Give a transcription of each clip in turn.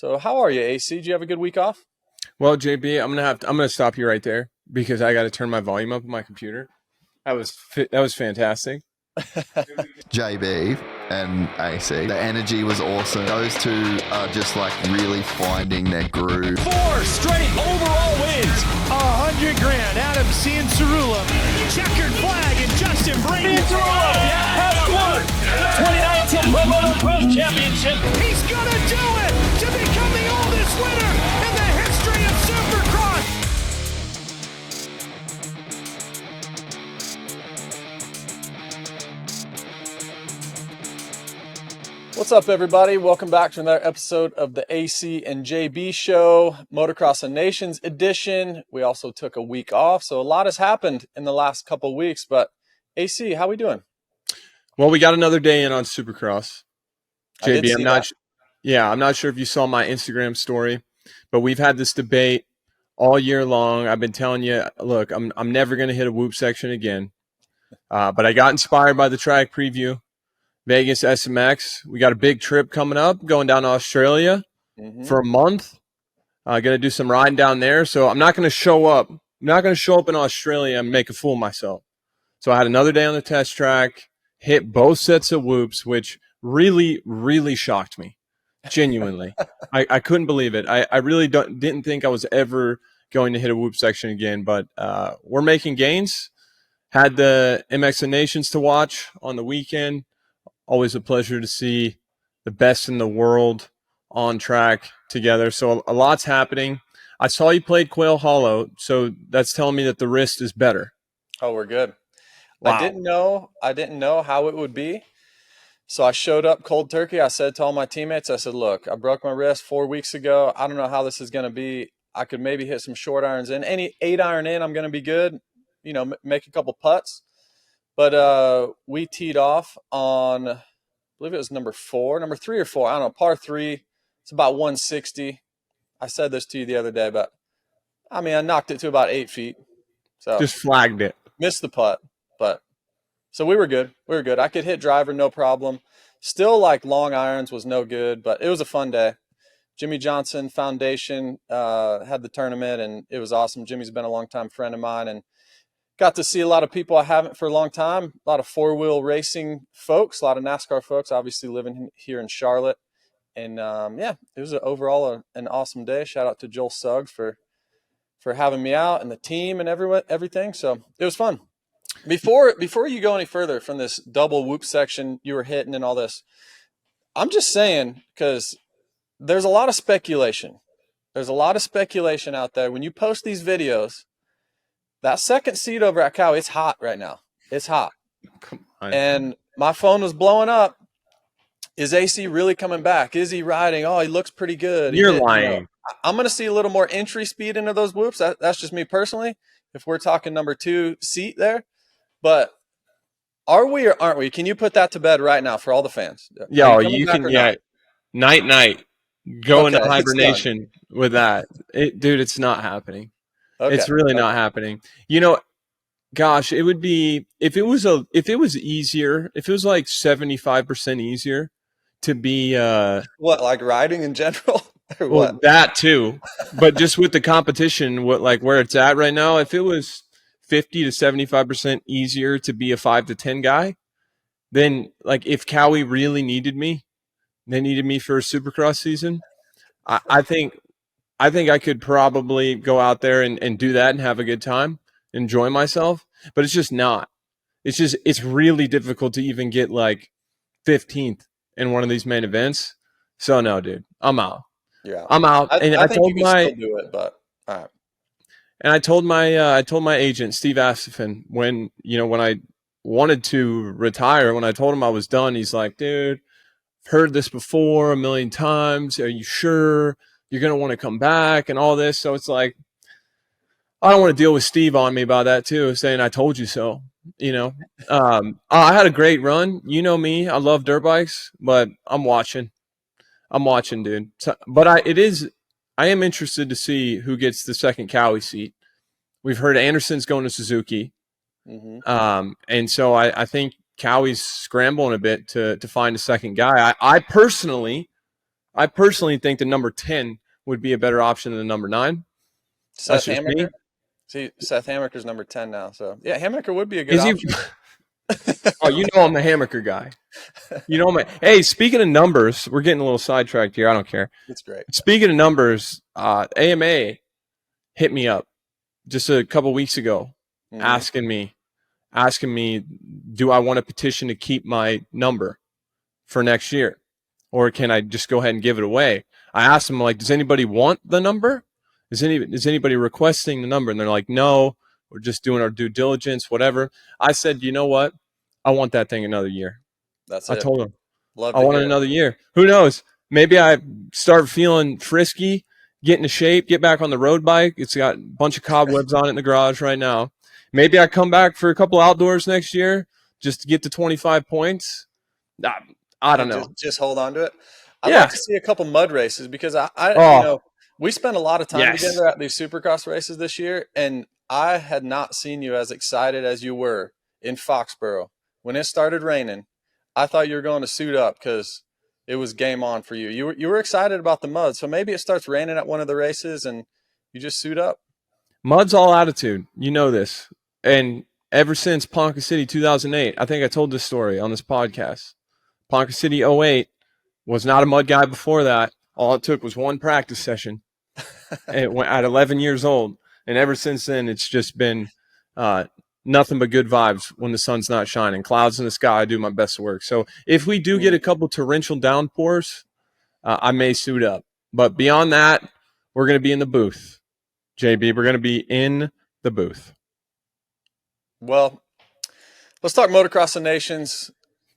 So how are you, AC? Did you have a good week off? Well, JB, I'm gonna stop you right there because I got to turn my volume up on my computer. That was fantastic. JB and AC. The energy was awesome. Those two are just like really finding their groove. 4 straight overall wins. $100,000. Adam Cianciarulla. Checkered flag and Justin Brayton. Cianciarulla has won the 2019 Pro Motocross Championship. He's gonna do it to become the oldest winner in the history of Supercross. What's up, everybody? Welcome back to another episode of the AC and JB Show, Motocross and Nations edition. We also took a week off, so a lot has happened in the last couple weeks. But AC, how we doing? Well, we got another day in on Supercross. JB, I'm not sure if you saw my Instagram story, but we've had this debate all year long. I've been telling you, look, I'm never going to hit a whoop section again. But I got inspired by the track preview. Vegas SMX. We got a big trip coming up, going down to Australia for a month. Going to do some riding down there. So I'm not going to show up. I'm not going to show up in Australia and make a fool of myself. So I had another day on the test track, hit both sets of whoops, which really, really shocked me. Genuinely. I couldn't believe it. I really didn't think I was ever going to hit a whoop section again, but we're making gains. Had the MXON Nations to watch on the weekend. Always a pleasure to see the best in the world on track together. So a lot's happening. I saw you played Quail Hollow, so that's telling me that the wrist is better. Oh, we're good. Wow. I didn't know how it would be. So I showed up cold turkey. I said to all my teammates, I said, look, I broke my wrist 4 weeks ago. I don't know how this is going to be. I could maybe hit some short irons in. Any 8-iron in, I'm going to be good. You know, make a couple putts. But we teed off on, I believe it was number 3 or 4. I don't know, par 3. It's about 160. I said this to you the other day, but I mean, I knocked it to about 8 feet. So just flagged it. Missed the putt, but so we were good. We were good. I could hit driver, no problem. Still, like long irons was no good, but it was a fun day. Jimmy Johnson Foundation had the tournament, and it was awesome. Jimmy's been a longtime friend of mine, and got to see a lot of people I haven't for a long time, a lot of four-wheel racing folks, a lot of NASCAR folks, obviously living here in Charlotte. And, yeah, it was overall an awesome day. Shout out to Joel Suggs for having me out and the team and everything. So it was fun. Before you go any further from this double whoop section you were hitting and all this, I'm just saying, because there's a lot of speculation. There's a lot of speculation out there. When you post these videos, that second seat over at Cow, it's hot right now. It's hot. Come on. And my phone was blowing up. Is AC really coming back? Is he riding? Oh, he looks pretty good. You're lying. I'm going to see a little more entry speed into those whoops. That's just me personally, if we're talking number 2 seat there. But are we or aren't we? Can you put that to bed right now for all the fans? Yeah, you can. Yeah, night. Go into hibernation with that. Dude, it's not happening. Okay. It's really not happening. You know, gosh, it would be if it was easier, if it was like 75% easier to be what, like riding in general? Or well, what? that too. But just with the competition, where it's at right now, if it was 50 to 75% easier to be a 5 to 10 guy, then like if Cowie really needed me, they needed me for a Supercross season, I think I could probably go out there and do that and have a good time, enjoy myself. But it's just not. It's really difficult to even get like 15th in one of these main events. So no, dude, I'm out. Yeah, I'm out. I think you can still do it, but all right. And I told my agent Steve Asifin when I wanted to retire, when I told him I was done, he's like, dude, I've heard this before a million times. Are you sure you're going to want to come back and all this? So it's like, I don't want to deal with Steve on me about that too, saying I told you so, I had a great run. You know me, I love dirt bikes, but I'm watching, dude. So, but I am interested to see who gets the second Cowie seat. We've heard Anderson's going to Suzuki. Mm-hmm. And so I think Cowie's scrambling a bit to find a second guy. I personally I personally think the number 10 would be a better option than the number 9. Seth That's just me. Hammaker. See, Seth Hammaker's number 10 now. So yeah, Hammaker would be a good Is he? option. Oh, you know I'm a Hammaker guy. You know Hey, speaking of numbers, we're getting a little sidetracked here. I don't care. It's great. Speaking of numbers, AMA hit me up just a couple weeks ago, asking me, do I want a petition to keep my number for next year, or can I just go ahead and give it away? I asked them, like, does anybody want the number? Is anybody requesting the number? And they're like, no, we're just doing our due diligence, whatever. I said, you know what? I want that thing another year. I told them, I want it another year. Who knows? Maybe I start feeling frisky, get into shape, get back on the road bike. It's got a bunch of cobwebs on it in the garage right now. Maybe I come back for a couple outdoors next year just to get to 25 points. I don't know. Just hold on to it. I'd like to see a couple mud races because we spent a lot of time together at these Supercross races this year, and I had not seen you as excited as you were in Foxborough. When it started raining, I thought you were going to suit up because it was game on for you. You were excited about the mud, so maybe it starts raining at one of the races and you just suit up. Mud's all attitude. You know this. And ever since Ponca City 2008, I think I told this story on this podcast. Ponca City 08 was not a mud guy before that. All it took was one practice session at 11 years old. And ever since then, it's just been nothing but good vibes when the sun's not shining. Clouds in the sky, I do my best work. So if we do get a couple torrential downpours, I may suit up. But beyond that, we're going to be in the booth. JB, we're going to be in the booth. Well, let's talk Motocross of Nations.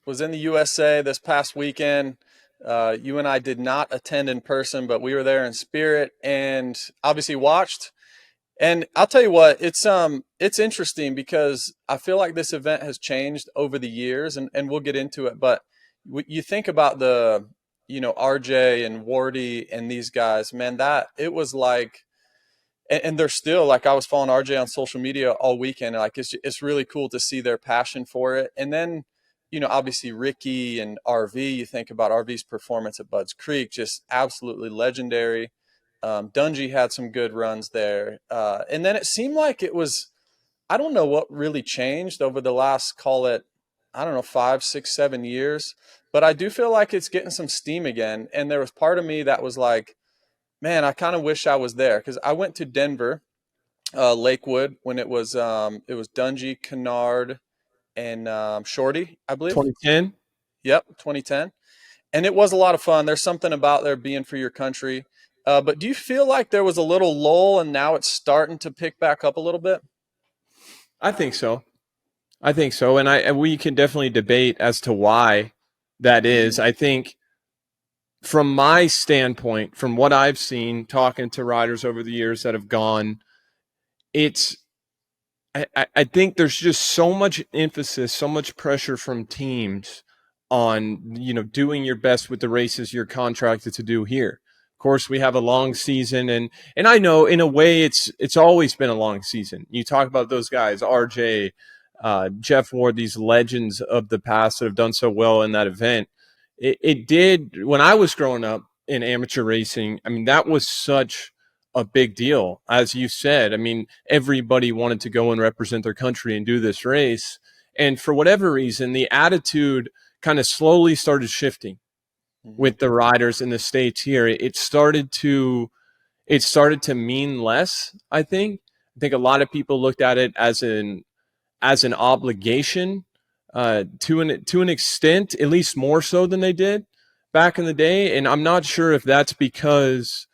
Was in the USA this past weekend. You and I did not attend in person, but we were there in spirit and obviously watched. And I'll tell you what, it's interesting because I feel like this event has changed over the years, and we'll get into it. But you think about the, RJ and Wardy and these guys, man, that it was like, and they're still like, I was following RJ on social media all weekend. Like it's really cool to see their passion for it. And then, obviously Ricky and RV, you think about RV's performance at Budds Creek, just absolutely legendary. Dungey had some good runs there. And then it seemed like it was, I don't know what really changed over the last, call it, 5, 6, 7 years, but I do feel like it's getting some steam again. And there was part of me that was like, man, I kind of wish I was there. Cause I went to Denver, Lakewood when it was Dungey, Kennard, and Shorty, I believe. 2010. Yep. 2010. And it was a lot of fun. There's something about there being for your country. But do you feel like there was a little lull and now it's starting to pick back up a little bit? I think so. And we can definitely debate as to why that is. I think from my standpoint, from what I've seen, talking to riders over the years that have gone, I think there's just so much emphasis, so much pressure from teams on, doing your best with the races you're contracted to do here. Of course, we have a long season, and I know in a way it's always been a long season. You talk about those guys, RJ, Jeff Ward, these legends of the past that have done so well in that event. It did, when I was growing up in amateur racing, I mean, that was such a big deal. As you said, I mean, everybody wanted to go and represent their country and do this race. And for whatever reason, the attitude kind of slowly started shifting with the riders in the States here. It started to mean less, I think. I think a lot of people looked at it as an obligation to an extent, at least more so than they did back in the day. And I'm not sure if that's because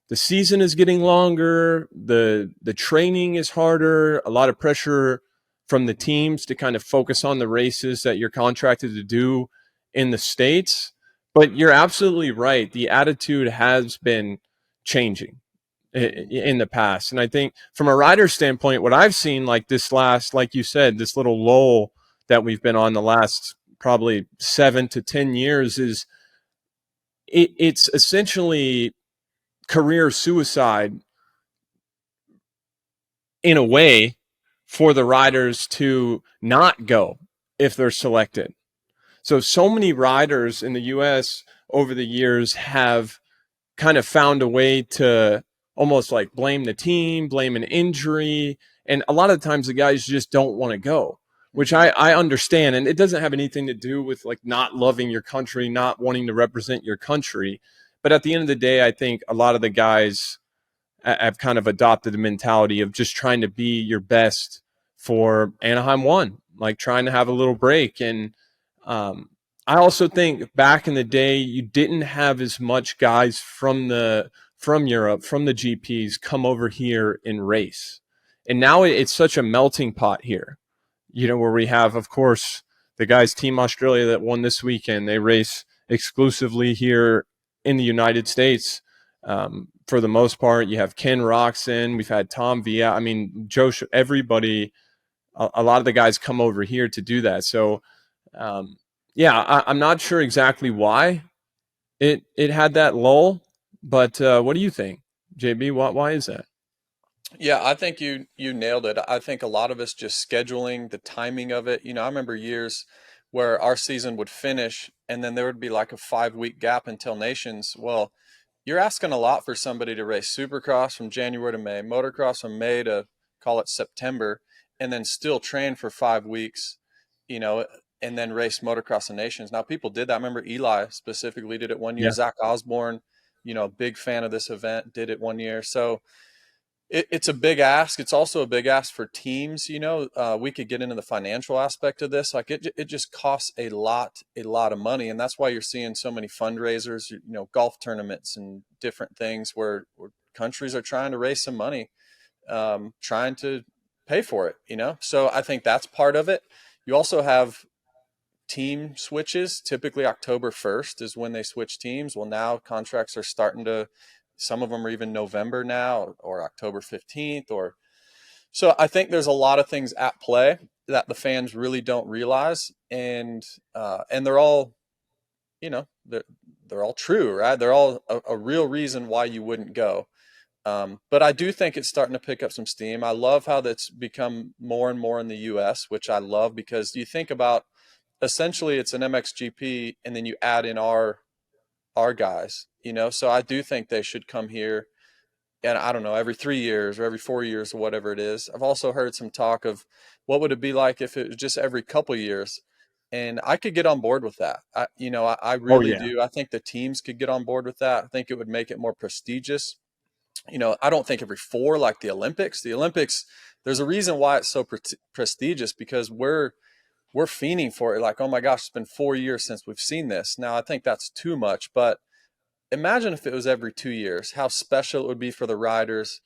the season is getting longer, the training is harder, a lot of pressure from the teams to kind of focus on the races that you're contracted to do in the States. But you're absolutely right. The attitude has been changing in the past. And I think from a rider standpoint, what I've seen like you said, this little lull that we've been on the last probably 7 to 10 years is it's essentially career suicide in a way for the riders to not go if they're selected. So many riders in the U.S. over the years have kind of found a way to almost like blame the team, blame an injury. And a lot of times the guys just don't want to go, which I understand. And it doesn't have anything to do with like not loving your country, not wanting to represent your country. But at the end of the day, I think a lot of the guys have kind of adopted the mentality of just trying to be your best for Anaheim 1, like trying to have a little break. And I also think back in the day, you didn't have as much guys from Europe, from the GPs come over here and race. And now it's such a melting pot here, where we have, of course, the guys, Team Australia, that won this weekend. They race exclusively here in the United States. For the most part, you have Ken Roxon. We've had Tom Via. I mean, Joe, everybody, a lot of the guys come over here to do that. So, I'm not sure exactly why it had that lull, but what do you think, JB? Why is that? Yeah, I think you nailed it. I think a lot of us just scheduling the timing of it. I remember years where our season would finish and then there would be like a 5-week gap until Nations. Well, you're asking a lot for somebody to race Supercross from January to May, motocross from May to call it September, and then still train for 5 weeks, and then race motocross and Nations. Now, people did that. I remember Eli specifically did it one year. Yeah. Zach Osborne, big fan of this event, did it one year. So it's a big ask. It's also a big ask for teams. We could get into the financial aspect of this. Like it just costs a lot of money. And that's why you're seeing so many fundraisers, golf tournaments and different things where countries are trying to raise some money, trying to pay for it, So I think that's part of it. You also have team switches. Typically October 1st is when they switch teams. Well, now contracts are starting to, some of them are even November now or October 15th so I think there's a lot of things at play that the fans really don't realize. And they're all, they're all true, right? They're all a real reason why you wouldn't go. But I do think it's starting to pick up some steam. I love how that's become more and more in the US, which I love because you think about essentially it's an MXGP and then you add in our guys, so I do think they should come here. And I don't know, every 3 years or every 4 years or whatever it is. I've also heard some talk of what would it be like if it was just every couple of years, and I could get on board with that. I really do. I think the teams could get on board with that. I think it would make it more prestigious. I don't think every 4 like the Olympics. The Olympics, there's a reason why it's so prestigious because we're fiending for it. Like, oh my gosh, it's been 4 years since we've seen this. Now, I think that's too much, but imagine if it was every 2 years, how special it would be for the riders.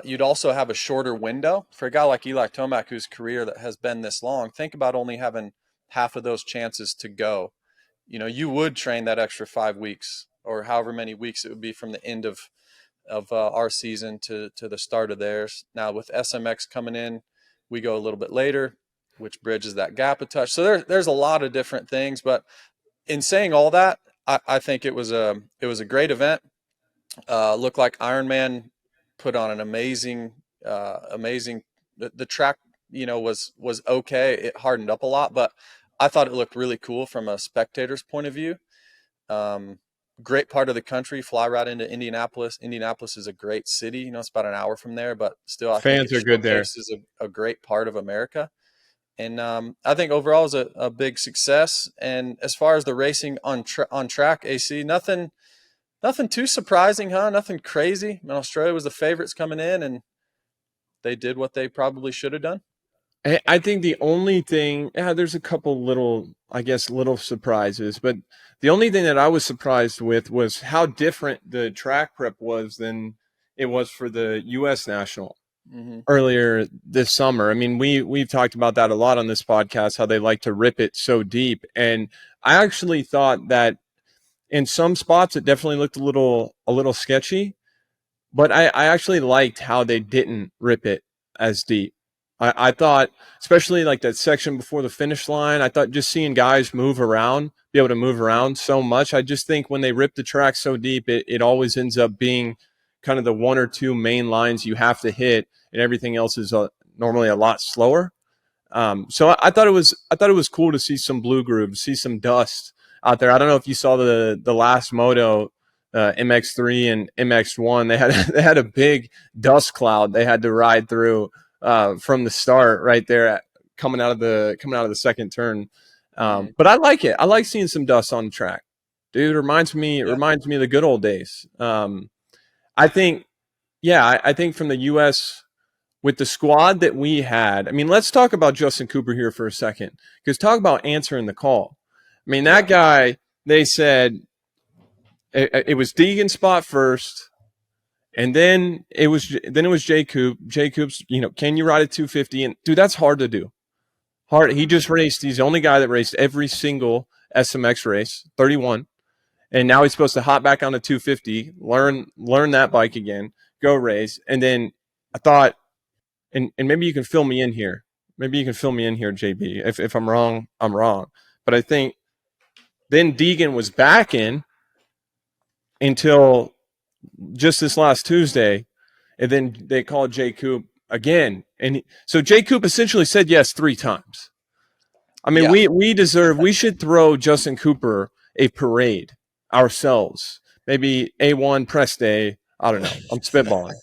You'd also have a shorter window for a guy like Eli Tomac, whose career that has been this long. Think about only having half of those chances to go. You would train that extra 5 weeks or however many weeks it would be from the end of our season to the start of theirs. Now with SMX coming in, we go a little bit later, which bridges that gap a touch. So there's a lot of different things, but in saying all that, I think it was a great event. Looked like Ironman put on an amazing. The track, was okay. It hardened up a lot, but I thought it looked really cool from a spectator's point of view. Great part of the country. Fly right into Indianapolis. Indianapolis is a great city. It's about an hour from there, but still, I Fans think are good there. This is a great part of America. And I think overall is a big success. And as far as the racing on track, AC, nothing too surprising, huh? Nothing crazy. I mean, Australia was the favorites coming in, and they did what they probably should have done. I think the only thing, there's a couple little surprises, but the only thing that I was surprised with was how different the track prep was than it was for the U.S. National. Mm-hmm. Earlier this summer. I mean, we've talked about that a lot on this podcast, how they like to rip it so deep. And I actually thought that in some spots it definitely looked a little sketchy, but I actually liked how they didn't rip it as deep. I thought, especially like that section before the finish line, I thought just seeing guys be able to move around so much. I just think when they rip the track so deep, it always ends up being kind of the 1 or 2 main lines you have to hit, and everything else is normally a lot slower. So I thought it was cool to see some blue grooves, see some dust out there. I don't know if you saw the last moto MX3 and MX1. They had a big dust cloud they had to ride through from the start right there coming out of the second turn. But I like it. I like seeing some dust on the track, dude. It reminds me of the good old days. I think from the U.S. with the squad that we had, I mean, let's talk about Justin Cooper here for a second, because talk about answering the call. I mean, that guy, they said it was Deegan spot first, and then it was Jay Coop. Jay Coop's, can you ride a 250? And dude, that's hard to do. Hard. He just raced. He's the only guy that raced every single SMX race, 31. And now he's supposed to hop back on a 250, learn that bike again, go race. And then I thought, and maybe you can fill me in here. Maybe you can fill me in here, JB. If I'm wrong, I'm wrong. But I think then Deegan was back in until just this last Tuesday. And then they called Jay Coop again. And so Jay Coop essentially said yes 3 times. I mean, we should throw Justin Cooper a parade ourselves. Maybe A1 press day. I don't know. I'm spitballing.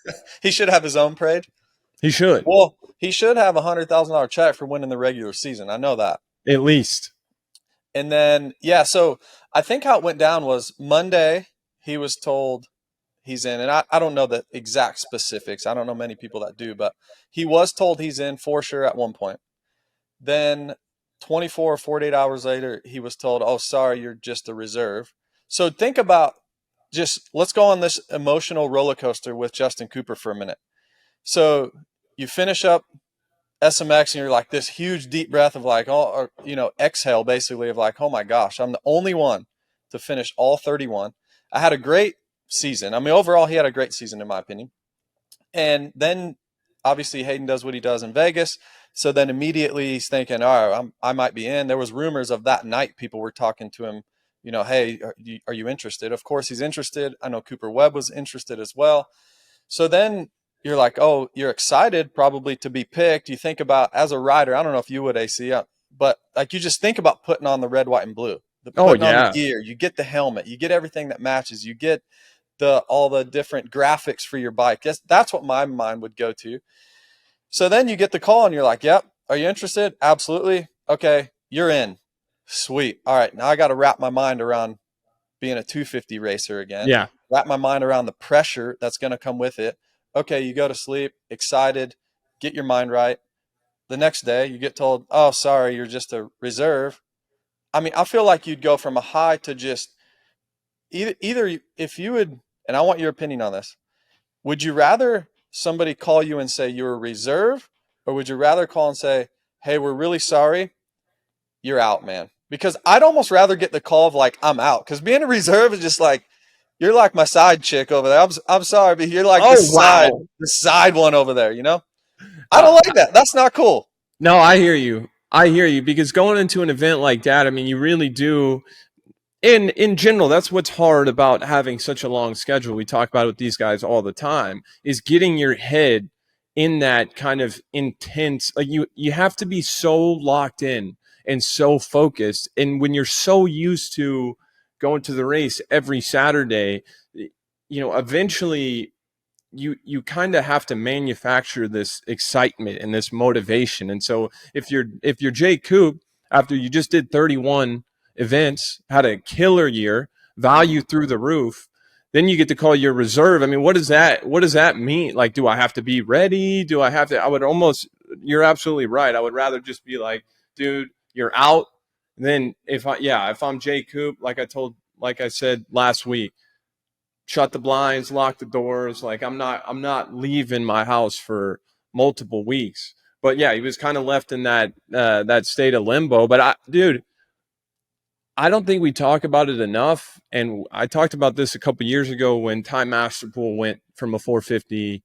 He should have his own parade. He should. Well, he should have $100,000 check for winning the regular season. I know that. At least. And then, so I think how it went down was Monday, he was told he's in. And I don't know the exact specifics. I don't know many people that do, but he was told he's in for sure at one point. Then 24 or 48 hours later, he was told, oh, sorry, you're just a reserve. So think about let's go on this emotional roller coaster with Justin Cooper for a minute. So you finish up SMX and you're like this huge deep breath of like, exhale basically of like, oh my gosh, I'm the only one to finish all 31. I had a great season. I mean, overall, he had a great season in my opinion. And then obviously Hayden does what he does in Vegas. So then immediately he's thinking, all right, I might be in. There was rumors of that night. People were talking to him, hey, are you interested? Of course he's interested. I know Cooper Webb was interested as well. So then you're like, oh, you're excited probably to be picked. You think about, as a rider, I don't know if you would, AC, but like you just think about putting on the red, white, and blue. On the gear. You get the helmet. You get everything that matches. You get all the different graphics for your bike. That's what my mind would go to. So then you get the call and you're like, yep, are you interested? Absolutely. Okay, you're in. Sweet. All right, now I got to wrap my mind around being a 250 racer again. Yeah. Wrap my mind around the pressure that's going to come with it. Okay, you go to sleep, excited, get your mind right. The next day you get told, oh, sorry, you're just a reserve. I mean, I feel like you'd go from a high to just either if you would, and I want your opinion on this, would you rather somebody call you and say you're a reserve, or would you rather call and say, hey, we're really sorry, you're out, man? Because I'd almost rather get the call of like, I'm out. Because being a reserve is just like, you're like my side chick over there. I'm sorry, but you're like the side one over there, I don't like that. That's not cool. No, I hear you. Because going into an event like that, I mean, you really do. In general, that's what's hard about having such a long schedule. We talk about it with these guys all the time, is getting your head in that kind of intense, like you have to be so locked in and so focused. And when you're so used to going to the race every Saturday, eventually you kind of have to manufacture this excitement and this motivation. And so if you're Jay Coop, after you just did 31 events, had a killer year, value through the roof, then you get to call your reserve. I mean, what does that mean? Like, do I have to be ready? You're absolutely right. I would rather just be like, dude, you're out. And then if I'm Jay Coop, like I said last week, shut the blinds, lock the doors. Like I'm not leaving my house for multiple weeks. But yeah, he was kind of left in that state of limbo. But I don't think we talk about it enough. And I talked about this a couple years ago when Ty Masterpool went from a 450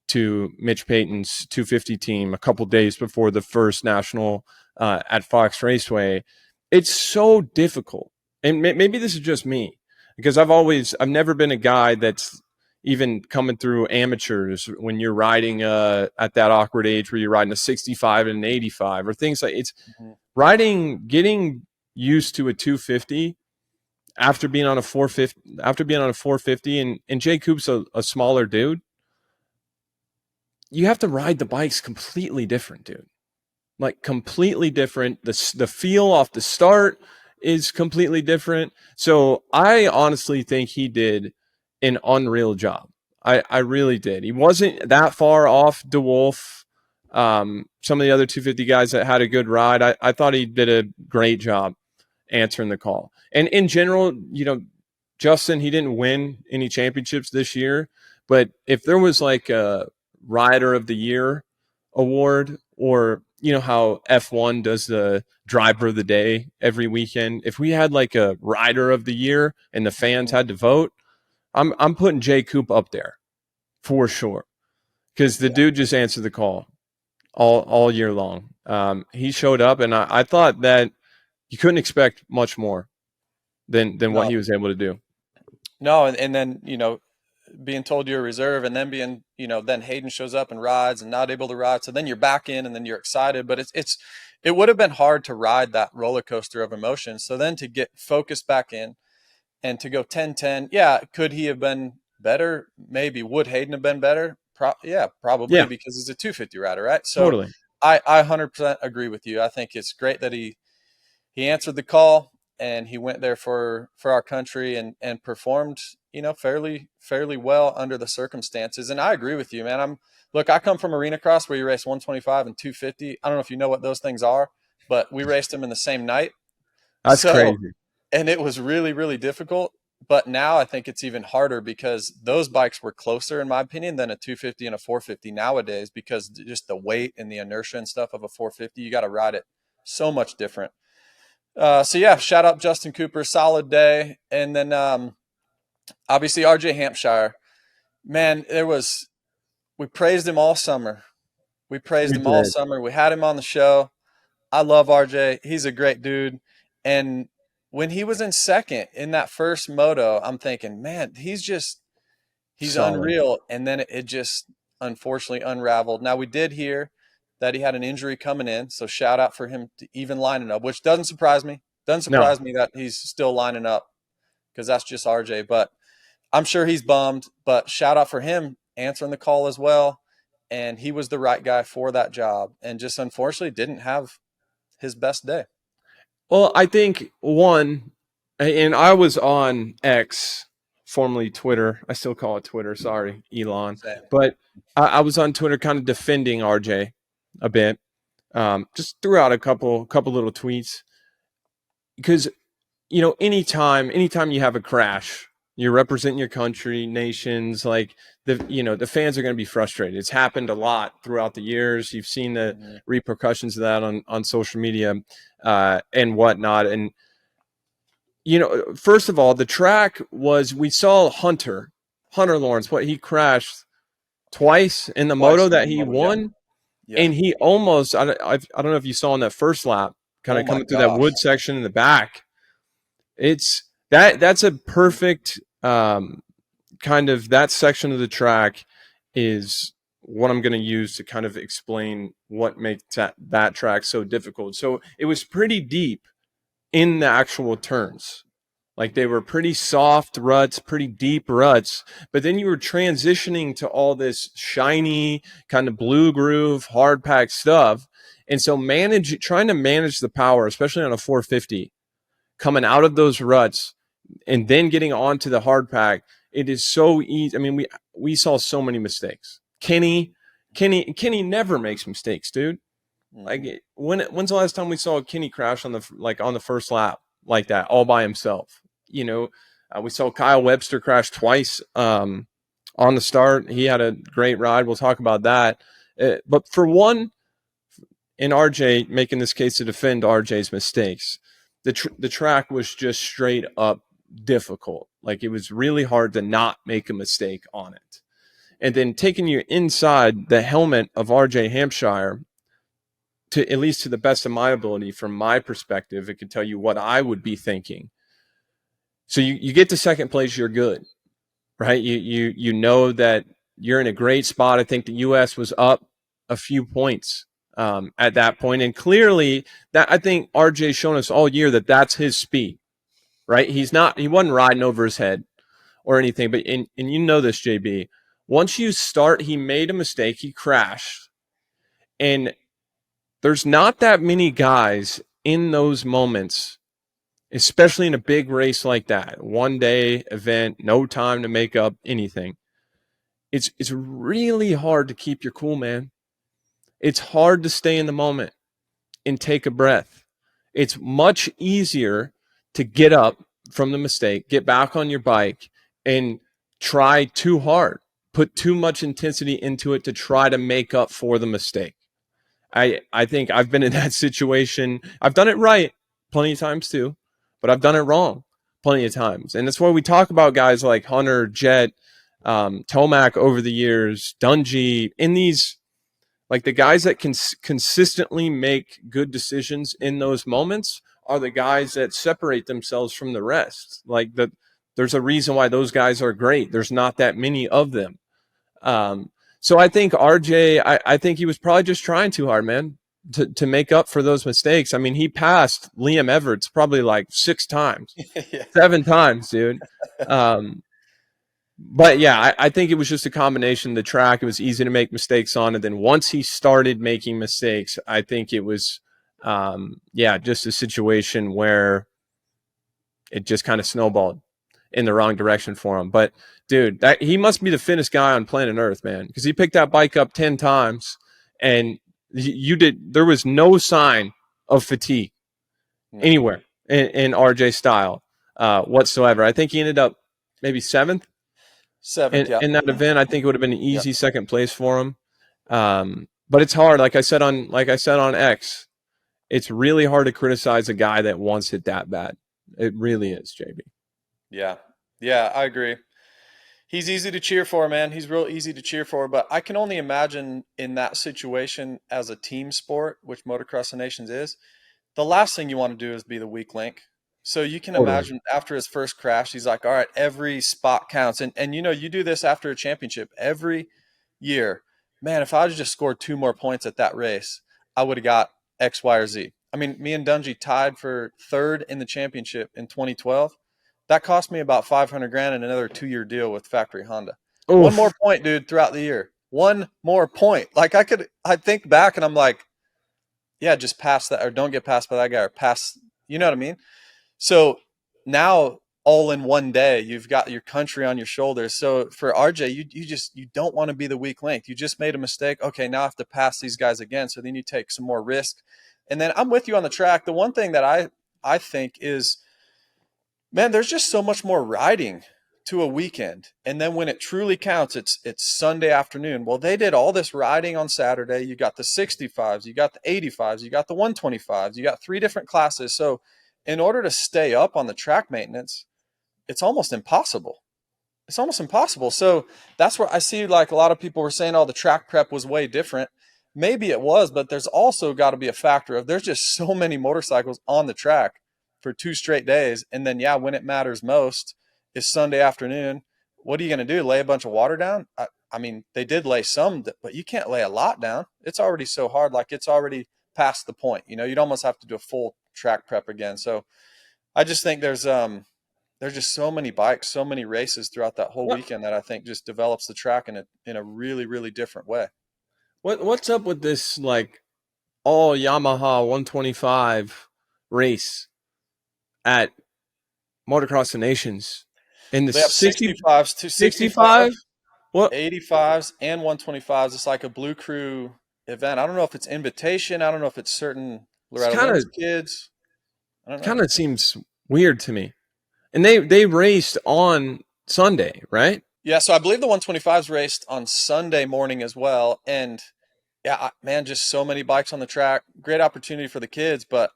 to Mitch Payton's 250 team a couple days before the first national at Fox Raceway. It's so difficult. And maybe this is just me, because I've never been a guy that's even coming through amateurs when you're riding at that awkward age where you're riding a 65 and an 85 or things like it's riding, getting used to a 250 after being on a 450, and Jay Coop's a smaller dude, you have to ride the bikes completely different, dude. Like completely different. The feel off the start is completely different. So I honestly think he did an unreal job. I really did. He wasn't that far off DeWolf. Some of the other 250 guys that had a good ride, I thought he did a great job answering the call. And in general, you know, Justin, he didn't win any championships this year, but if there was like a Rider of the Year award, or you know how F1 does the Driver of the Day every weekend, if we had like a Rider of the Year and the fans had to vote, I'm putting Jay Coop up there for sure, because the dude just answered the call all year long. He showed up, and I thought that you couldn't expect much more than what he was able to do. No, and then, you know, being told you're a reserve, and then being, you know, then Hayden shows up and rides and not able to ride. So then you're back in, and then you're excited, but it would have been hard to ride that roller coaster of emotions. So then to get focused back in and to go 10-10, yeah, could he have been better? Maybe. Would Hayden have been better? Probably, because he's a 250 rider, right? So Totally. I 100% agree with you. I think it's great that he answered the call, and he went there for our country and performed, you know, fairly well under the circumstances. And I agree with you, man. I come from arena cross where you race 125 and 250. I don't know if you know what those things are, but we raced them in the same night. That's crazy. And it was really, really difficult. But now I think it's even harder, because those bikes were closer, in my opinion, than a 250 and a 450 nowadays, because just the weight and the inertia and stuff of a 450, you got to ride it so much different. So yeah, shout out Justin Cooper, solid day. And then obviously RJ Hampshire, man, we praised him all summer. We had him on the show. I love RJ. He's a great dude. And when he was in second in that first moto, I'm thinking, man, he's solid. Unreal. And then it just unfortunately unraveled. Now, we did hear that he had an injury coming in, so shout out for him to even lining up, which doesn't surprise me. Me that he's still lining up, because that's just RJ. But I'm sure he's bummed. But shout out for him answering the call as well. And he was the right guy for that job, and just unfortunately didn't have his best day. Well, I think one, and I was on X, formerly Twitter. I still call it Twitter. Sorry, Elon. Same. But I was on Twitter kind of defending RJ a bit. Just threw out a couple little tweets, because, you know, anytime you have a crash, you're representing your country, nations, like the fans are going to be frustrated. It's happened a lot throughout the years. You've seen the repercussions of that on social media and whatnot. And, you know, first of all, the track we saw Hunter Lawrence, he crashed twice in the moto that he won. Yeah. And he almost, I don't know if you saw in that first lap, kind of coming through that wood section in the back. That's a perfect kind of, that section of the track is what I'm going to use to kind of explain what makes that track so difficult. So it was pretty deep in the actual turns. Like, they were pretty soft ruts, pretty deep ruts, but then you were transitioning to all this shiny kind of blue groove, hard pack stuff. And so trying to manage the power, especially on a 450, coming out of those ruts and then getting onto the hard pack, it is so easy. I mean, we saw so many mistakes. Kenny never makes mistakes, dude. Like, when's the last time we saw Kenny crash on the first lap like that, all by himself? You know, we saw Kyle Webster crash twice on the start. He had a great ride. We'll talk about that. But for one, in RJ, making this case to defend RJ's mistakes, the track was just straight up difficult. Like, it was really hard to not make a mistake on it. And then taking you inside the helmet of RJ Hampshire, to at least to the best of my ability, from my perspective, it could tell you what I would be thinking. So you get to second place, you're good, right? You know that you're in a great spot. I think the U.S. was up a few points at that point, and clearly that, I think RJ's shown us all year that that's his speed, right? He wasn't riding over his head or anything, but and you know this, JB. Once you start, he made a mistake, he crashed. And there's not that many guys in those moments, especially in a big race like that, 1-day event, no time to make up anything. It's really hard to keep your cool, man. It's hard to stay in the moment and take a breath. It's much easier to get up from the mistake, get back on your bike, and try too hard, put too much intensity into it to try to make up for the mistake. I think I've been in that situation. I've done it right plenty of times too, but I've done it wrong plenty of times. And that's why we talk about guys like Hunter, Jet, Tomac over the years, Dungey, in these, like the guys that can consistently make good decisions in those moments are the guys that separate themselves from the rest. Like there's a reason why those guys are great. There's not that many of them. So I think RJ, I think he was probably just trying too hard, man, to make up for those mistakes. I mean, he passed Liam Everts probably like 6 times, 7 times, dude. But yeah, I think it was just a combination of the track. It was easy to make mistakes on. And then once he started making mistakes, I think it was, just a situation where it just kind of snowballed in the wrong direction for him. But dude, he must be the fittest guy on planet Earth, man, because he picked that bike up 10 times and there was no sign of fatigue anywhere in RJ style whatsoever. I think he ended up maybe 7th in that event. I think it would have been an easy second place for him. But it's hard. Like I said on X, it's really hard to criticize a guy that wants it that bad. It really is, JB. Yeah, I agree. He's easy to cheer for, man. He's real easy to cheer for. But I can only imagine in that situation as a team sport, which Motocross of Nations is, the last thing you want to do is be the weak link. So you can imagine after his first crash, he's like, all right, every spot counts. And you know, you do this after a championship every year. Man, if I had just scored 2 more points at that race, I would have got X, Y, or Z. I mean, me and Dungey tied for 3rd in the championship in 2012. That cost me about $500,000 and another 2-year deal with Factory Honda. Oof. 1 more point, dude, throughout the year. 1 more point. Like I think back and I'm like, yeah, just pass that, or don't get passed by that guy, or pass, you know what I mean? So now all in one day, you've got your country on your shoulders. So for RJ, you don't want to be the weak link. You just made a mistake. Okay, now I have to pass these guys again. So then you take some more risk. And then I'm with you on the track. The one thing that I think is, man, there's just so much more riding to a weekend. And then when it truly counts, it's Sunday afternoon. Well, they did all this riding on Saturday. You got the 65s, you got the 85s, you got the 125s, you got 3 different classes. So in order to stay up on the track maintenance, it's almost impossible. It's almost impossible. So that's where I see, like, a lot of people were saying, oh, the track prep was way different. Maybe it was, but there's also got to be a factor of there's just so many motorcycles on the track for 2 straight days. And then, yeah, when it matters most is Sunday afternoon. What are you going to do? Lay a bunch of water down? I mean, they did lay some, but you can't lay a lot down. It's already so hard. Like, it's already past the point. You know, you'd almost have to do a full track prep again. So I just think there's just so many bikes, so many races throughout that whole weekend that I think just develops the track in a really, really different way. What's up with this, like, all Yamaha 125 race at Motocross of Nations in the 65s to 65? What? 85s and 125s. It's like a Blue Crew event. I don't know if it's invitation. I don't know if it's certain Loretta kids. I don't know. Kind of seems weird to me. And they raced on Sunday, right? Yeah, so I believe the 125s raced on Sunday morning as well. And yeah, man, just so many bikes on the track. Great opportunity for the kids, but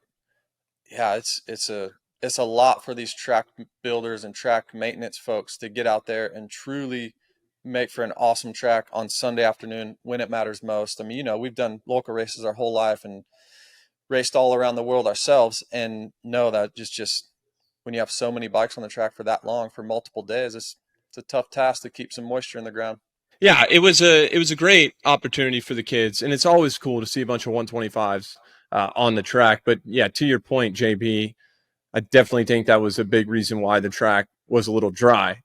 yeah, it's a lot for these track builders and track maintenance folks to get out there and truly make for an awesome track on Sunday afternoon when it matters most. I mean, you know, we've done local races our whole life and raced all around the world ourselves, and know that just when you have so many bikes on the track for that long, for multiple days, it's a tough task to keep some moisture in the ground. Yeah, it was a great opportunity for the kids, and it's always cool to see a bunch of 125s on the track. But yeah, to your point, JB, I definitely think that was a big reason why the track was a little dry.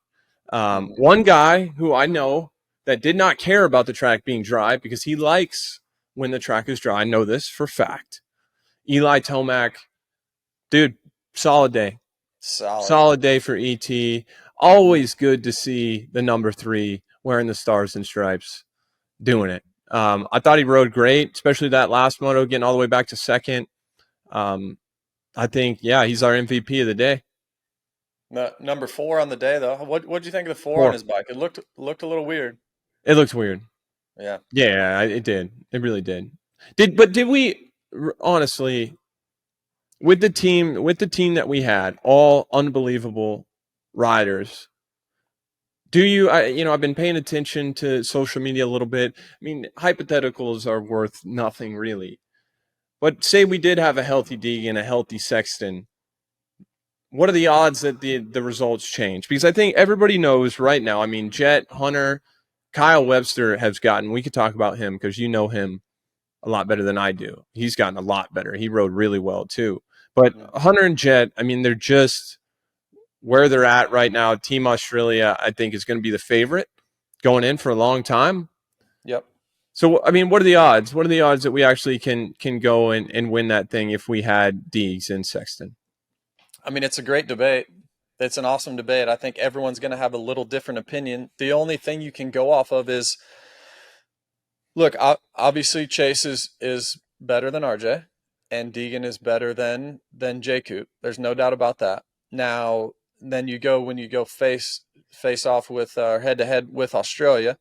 One guy who I know that did not care about the track being dry because he likes when the track is dry. I know this for fact. Eli Tomac, dude, solid day. Solid day for ET. Always good to see the number 3 wearing the stars and stripes doing it. I thought he rode great, especially that last moto, getting all the way back to second. I think, he's our MVP of the day. Number 4 on the day, though. What did you think of the 4 on his bike? It looked a little weird. It looked weird. Yeah. Yeah, it did. It really did. Did we honestly, with the team that we had, all unbelievable riders? I've been paying attention to social media a little bit. I mean, hypotheticals are worth nothing really. But say we did have a healthy Deegan, a healthy Sexton. What are the odds that the results change? Because I think everybody knows right now. I mean, Jet, Hunter, Kyle Webster has gotten. We could talk about him because you know him a lot better than I do. He's gotten a lot better. He rode really well too. But Hunter and Jet, I mean, they're just where they're at right now. Team Australia, I think, is going to be the favorite going in for a long time. Yep. So, I mean, what are the odds? What are the odds that we actually can go and win that thing if we had Deegs and Sexton? I mean, it's a great debate. It's an awesome debate. I think everyone's going to have a little different opinion. The only thing you can go off of is, look, obviously Chase is better than RJ, and Deegan is better than J Coop. There's no doubt about that. Now, then when you go face off with head to head with Australia,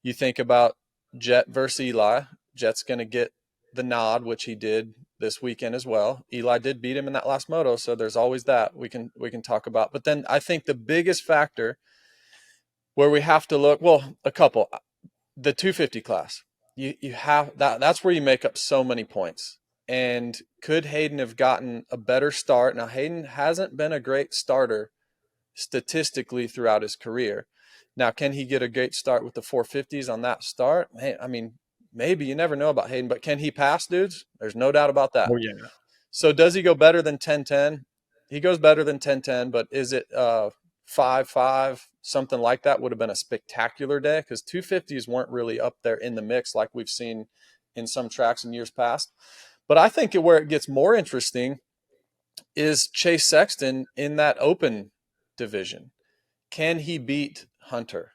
you think about Jet versus Eli. Jet's going to get the nod, which he did this weekend as well. Eli did beat him in that last moto, so there's always that we can talk about. But then I think the biggest factor where we have to look, well, a couple, the 250 class. You have that's where you make up so many points. And could Hayden have gotten a better start? Now, Hayden hasn't been a great starter statistically throughout his career. Now, can he get a great start with the 450s on that start? Man, I mean, maybe. You never know about Hayden, but can he pass dudes? There's no doubt about that. Oh, yeah. So does he go better than 10-10? He goes better than 10-10, but is it 5-5, something like that? Would have been a spectacular day because 250s weren't really up there in the mix like we've seen in some tracks in years past. But I think where it gets more interesting is Chase Sexton in that open division. Can he beat Hunter?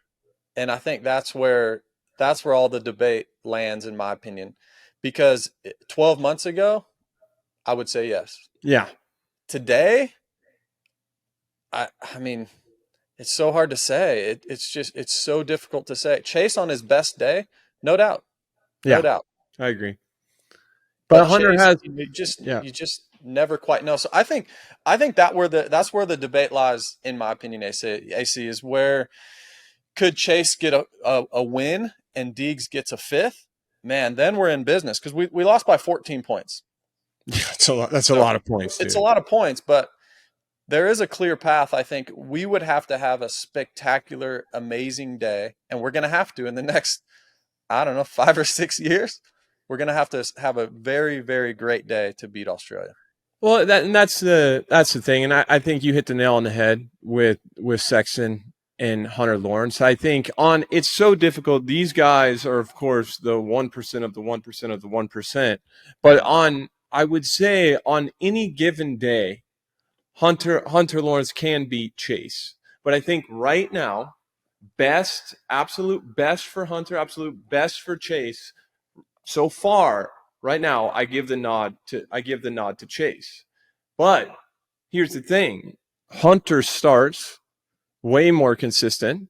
And I think that's where all the debate lands, in my opinion, because 12 months ago, I would say yes. Yeah. Today, I mean, it's so hard to say. It's so difficult to say. Chase on his best day, no doubt. No doubt. I agree. But Hunter Chase, has you just never quite know. So I think that's where the debate lies, in my opinion. AC is where could Chase get a win and Deegs gets a 5th? Man, then we're in business because we lost by 14 points. That's a lot. That's a lot of points. Dude. It's a lot of points, but there is a clear path. I think we would have to have a spectacular, amazing day, and we're going to have to in the next, 5 or 6 years. We're going to have a very, very great day to beat Australia. Well, that's the thing, and I think you hit the nail on the head with Sexton and Hunter Lawrence. I think it's so difficult. These guys are, of course, the 1% of the 1% of the 1%. But I would say on any given day, Hunter Lawrence can beat Chase. But I think right now, absolute best for Hunter, absolute best for Chase. So far, right now, I give the nod to Chase. But here's the thing: Hunter starts way more consistent.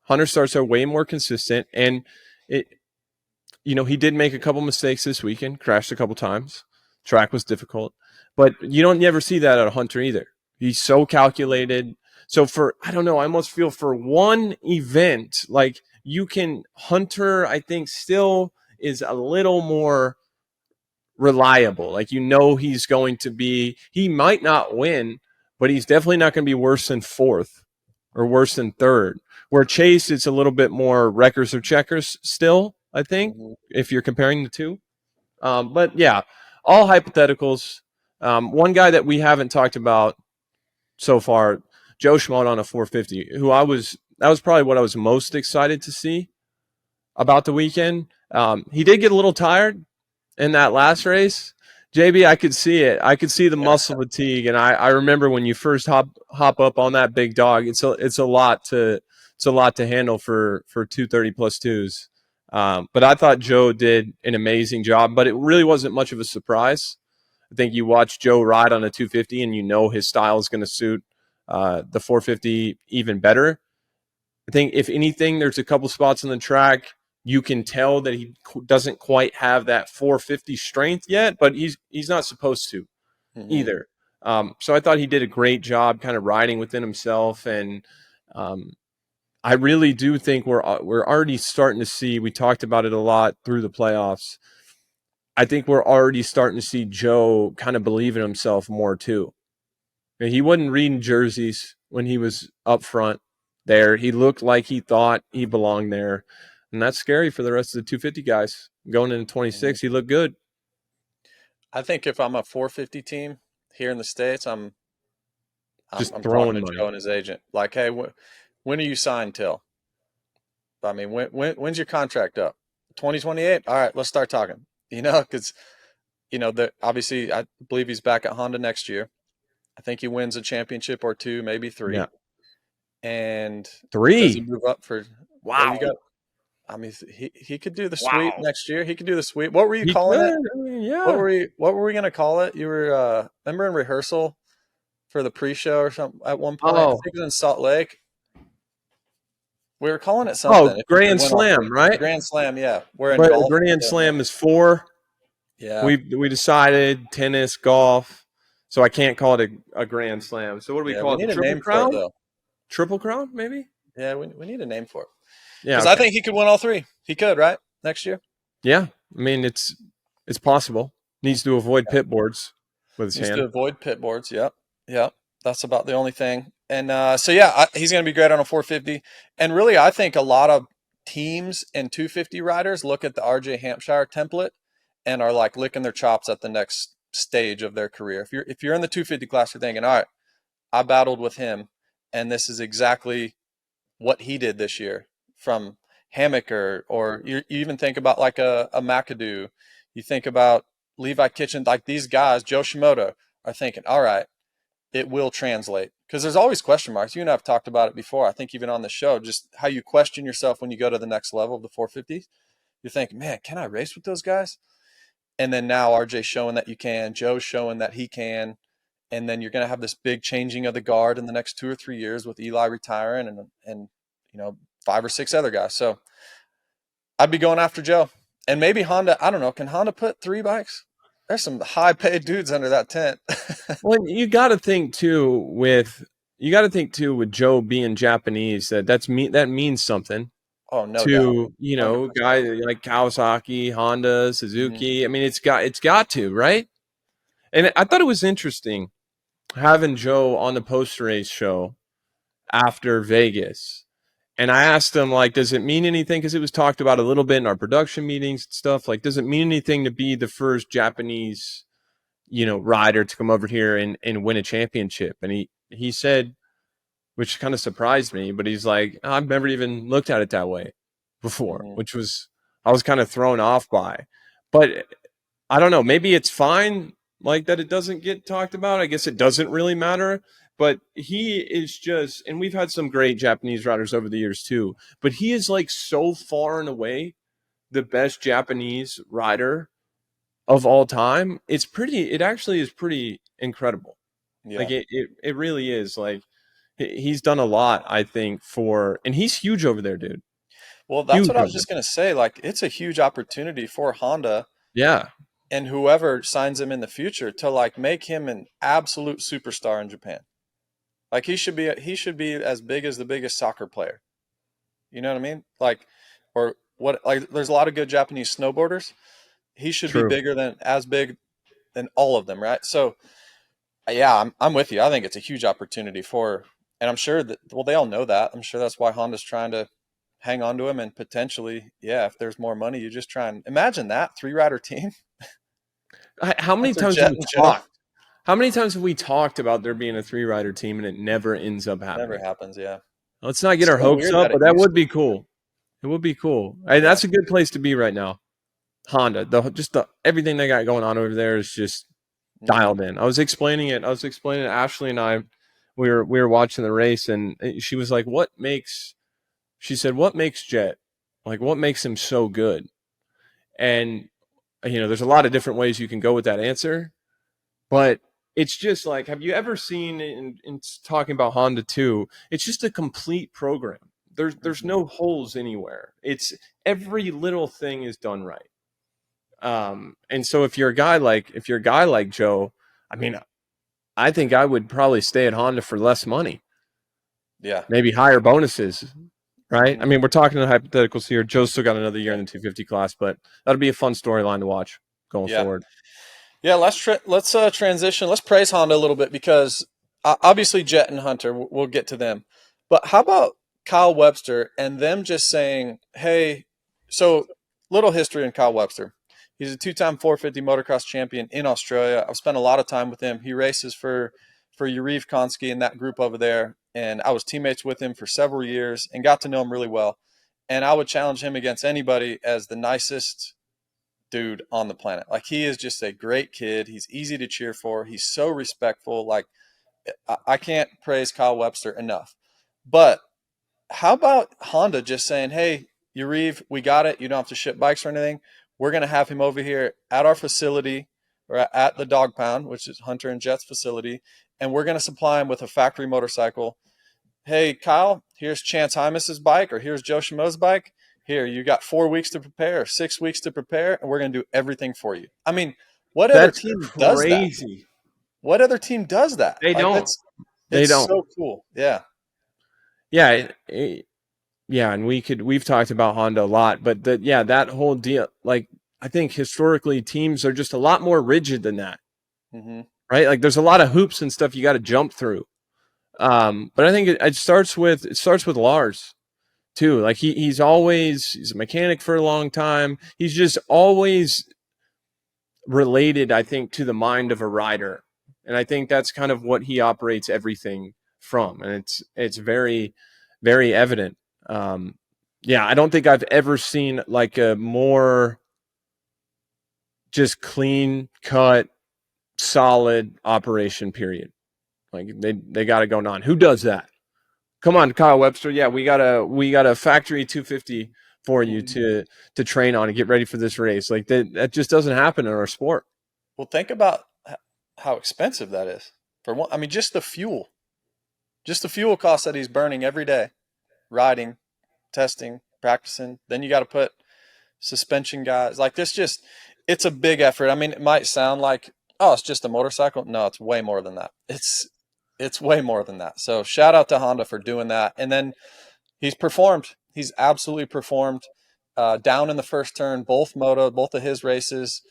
Hunter starts are way more consistent, and he did make a couple mistakes this weekend, crashed a couple times. Track was difficult, but you don't never see that out of Hunter either. He's so calculated. So I almost feel for one event, like Hunter, I think still is a little more reliable. Like, he's going to be, he might not win, but he's definitely not going to be worse than 4th or worse than 3rd. Where Chase, it's a little bit more wreckers or checkers still, I think, if you're comparing the two. But yeah, all hypotheticals. One guy that we haven't talked about so far, Joe Shimoda on a 450, that was probably what I was most excited to see about the weekend. He did get a little tired in that last race. JB, I could see it. I could see the muscle fatigue, and I remember when you first hop up on that big dog. It's a lot to handle for 230 plus twos. But I thought Joe did an amazing job, but it really wasn't much of a surprise. I think you watch Joe ride on a 250 and you know his style is going to suit the 450 even better. I think if anything, there's a couple spots on the track you can tell that he doesn't quite have that 450 strength yet, but he's not supposed to either. So I thought he did a great job kind of riding within himself, and I really do think we're already starting to see. We talked about it a lot through the playoffs. I think we're already starting to see Joe kind of believe in himself more too. He wasn't reading jerseys when he was up front there. He looked like he thought he belonged there. And that's scary for the rest of the 250 guys. Going into 26, he looked good. I think if I'm a 450 team here in the States, I'm Just I'm throwing talking to money. Joe and his agent. Like, hey, when are you signed till? I mean, when's your contract up? 2028? All right, let's start talking. Because, obviously I believe he's back at Honda next year. I think he wins a championship or two, maybe three. Yeah. And 3. does he move up for? Wow. You got. I mean, he could do the sweep next year. He could do the sweep. What were you He calling could. it? I mean, yeah. What were we gonna call it? You were remember in rehearsal for the pre-show or something at one point? I Oh. think it was in Salt Lake. We were calling it something. Oh, Grand Slam, right? Grand Slam, yeah. We're in But golf. Grand Slam is 4. Yeah. We decided tennis, golf, so I can't call it a Grand Slam. So what do we call we it? need a Triple name Crown? for it, though. Triple Crown, maybe? Yeah, we need a name for it. Yeah, because I think he could win all 3. He could, right? Next year. Yeah, I mean it's possible. Needs to avoid pit boards with his Needs hand. to avoid pit boards. Yep. That's about the only thing. And he's going to be great on a 450. And really, I think a lot of teams and 250 riders look at the RJ Hampshire template and are like licking their chops at the next stage of their career. If you're in the 250 class, you're thinking, all right, I battled with him, and this is exactly what he did this year from Hammock or you even think about like a McAdoo. You think about Levi Kitchen, like these guys, Joe Shimoda, are thinking, all right, it will translate. Because there's always question marks. You and I have talked about it before, I think even on the show, just how you question yourself when you go to the next level of the 450s. You're thinking, man, can I race with those guys? And then now RJ's showing that you can, Joe's showing that he can. And then you're going to have this big changing of the guard in the next 2 or 3 years with Eli retiring and 5 or 6 other guys. So I'd be going after Joe. And maybe Honda, I don't know, can Honda put 3 bikes? There's some high-paid dudes under that tent. Well, you got to think too with Joe being Japanese that means something. Oh, no to doubt. guys like Kawasaki, Honda, Suzuki. I mean, it's got to, right? And I thought it was interesting having Joe on the post-race show after Vegas. And I asked him, like, does it mean anything? Because it was talked about a little bit in our production meetings and stuff. Like, does it mean anything to be the first Japanese, rider to come over here and win a championship? And he said, which kind of surprised me, but he's like, I've never even looked at it that way before, which I was kind of thrown off by. But I don't know, maybe it's fine like that it doesn't get talked about. I guess it doesn't really matter. But he is just, and we've had some great Japanese riders over the years too, but he is like so far and away the best Japanese rider of all time. It actually is pretty incredible. Yeah. Like it really is. Like he's done a lot, I think, and he's huge over there, dude. Well, that's huge what I was just going to say. Like, it's a huge opportunity for Honda. Yeah. And whoever signs him in the future to like make him an absolute superstar in Japan. Like he should be as big as the biggest soccer player. You know what I mean? Like, or what? Like, there's a lot of good Japanese snowboarders. He should be big than all of them, right? So, yeah, I'm with you. I think it's a huge opportunity and I'm sure that they all know that. I'm sure that's why Honda's trying to hang on to him and potentially, if there's more money, you just try and imagine that 3-rider team. How many times have we talked? How many times have we talked about there being a 3-rider team and it never ends up happening? Never happens. Yeah. Let's not get It's our so hopes weird up, that but it that used would to. be cool. It would be cool. And that's a good place to be right now. Honda, everything they got going on over there is just dialed in. I was explaining it. Ashley and I, we were watching the race, and she was like, what makes Jet? Like, what makes him so good? And, there's a lot of different ways you can go with that answer, but it's just like, have you ever seen in talking about Honda too, it's just a complete program. There's no holes anywhere. It's every little thing is done right. And so if you're a guy like Joe, I mean, I think I would probably stay at Honda for less money. Yeah. Maybe higher bonuses, right? Mhm. I mean, we're talking in hypotheticals here. Joe's still got another year in the 250 class, but that'll be a fun storyline to watch going forward. Yeah, let's transition. Let's praise Honda a little bit because obviously Jet and Hunter, we'll get to them. But how about Kyle Webster and them just saying, hey, so little history on Kyle Webster. He's a 2-time 450 motocross champion in Australia. I've spent a lot of time with him. He races for Yuriv Konski and that group over there. And I was teammates with him for several years and got to know him really well. And I would challenge him against anybody as the nicest dude on the planet. Like, he is just a great kid. He's easy to cheer for. He's so respectful. Like, I can't praise Kyle Webster enough. But how about Honda just saying, hey, Yuriv, we got it. You don't have to ship bikes or anything. We're going to have him over here at our facility, or at the Dog Pound, which is Hunter and Jet's facility, and we're going to supply him with a factory motorcycle. Hey, Kyle, here's Chance Hymas's bike, or here's Joe Shimoda's bike. Here, you got 4 weeks to prepare, 6 weeks to prepare, and we're going to do everything for you. I mean, what other team does that? What other team does that? They don't. It's so cool. Yeah. Yeah. Yeah, and we've talked about Honda a lot, but that whole deal, like, I think historically teams are just a lot more rigid than that, right? Like, there's a lot of hoops and stuff you got to jump through. But I think it starts with Lars too. Like, he's a mechanic for a long time. He's just always related, I think, to the mind of a rider, and I think that's kind of what he operates everything from, and it's very, very evident. I don't think I've ever seen like a more just clean cut, solid operation, period. Like, they got it going on. Who does that? Come on, Kyle Webster. Yeah, we got a factory 250 for you to train on and get ready for this race. Like, that just doesn't happen in our sport. Well, think about how expensive that is. For one, I mean, just the fuel cost that he's burning every day, riding, testing, practicing. Then you got to put suspension guys. Like, it's a big effort. I mean, it might sound like, oh, it's just a motorcycle. No, it's way more than that. It's way more than that. So shout out to Honda for doing that. And then he's performed. He's absolutely performed down in the first turn, both of his races.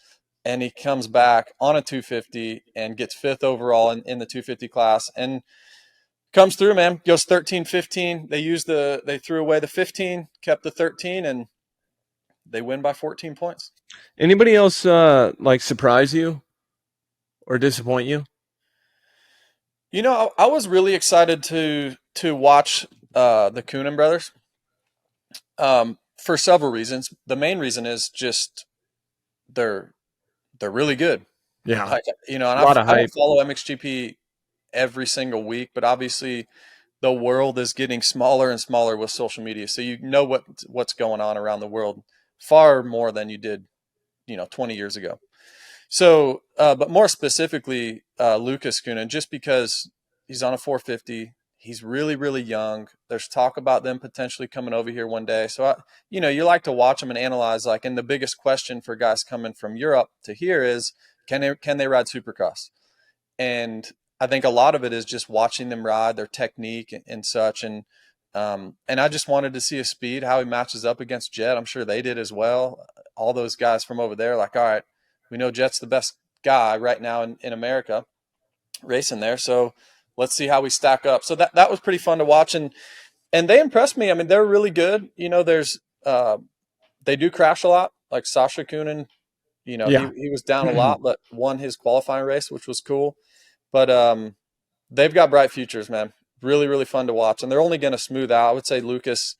And he comes back on a 250 and gets 5th overall in the 250 class and comes through, man. Goes 13-15. They threw away the 15, kept the 13, and they win by 14 points. Anybody else like surprise you or disappoint you? I was really excited to watch the Coenen Brothers for several reasons. The main reason is just they're really good. Yeah. Like, and a lot of hype. I don't follow MXGP every single week, but obviously the world is getting smaller and smaller with social media. So what's going on around the world far more than you did, 20 years ago. So, but more specifically, Lucas Coenen, just because he's on a 450, he's really, really young. There's talk about them potentially coming over here one day. So, you like to watch them and analyze, like, and the biggest question for guys coming from Europe to here is, can they ride Supercross? And I think a lot of it is just watching them ride, their technique and such. And I just wanted to see his speed, how he matches up against Jet. I'm sure they did as well. All those guys from over there, like, all right, we know Jet's the best guy right now in America racing there. So let's see how we stack up. So that was pretty fun to watch. And they impressed me. I mean, they're really good. They do crash a lot. Like Sasha Coenen, he was down a lot, but won his qualifying race, which was cool. But they've got bright futures, man. Really, really fun to watch. And they're only going to smooth out. I would say Lucas,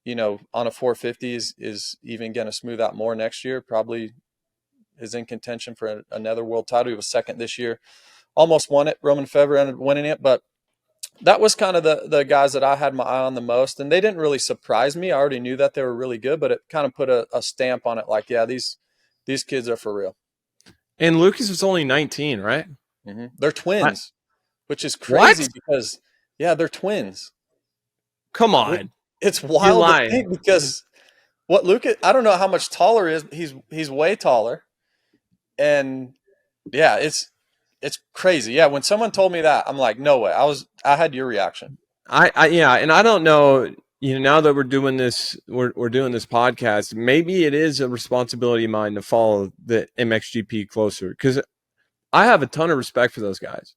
on a 450 is even going to smooth out more next year. Probably is in contention for another world title. He was second this year. Almost won it. Roman Federer ended up winning it. But that was kind of the guys that I had my eye on the most. And they didn't really surprise me. I already knew that they were really good, but it kind of put a stamp on it. Like, yeah, these kids are for real. And Lucas was only 19, right? Mm-hmm. They're twins, which is crazy because, yeah, they're twins. Come on. It's wild to think because what Lucas, I don't know how much taller is. He's way taller. And yeah, it's crazy. Yeah. When someone told me that, I'm like, no way. I had your reaction. Yeah. And I don't know, now that we're doing this podcast, maybe it is a responsibility of mine to follow the MXGP closer, because I have a ton of respect for those guys.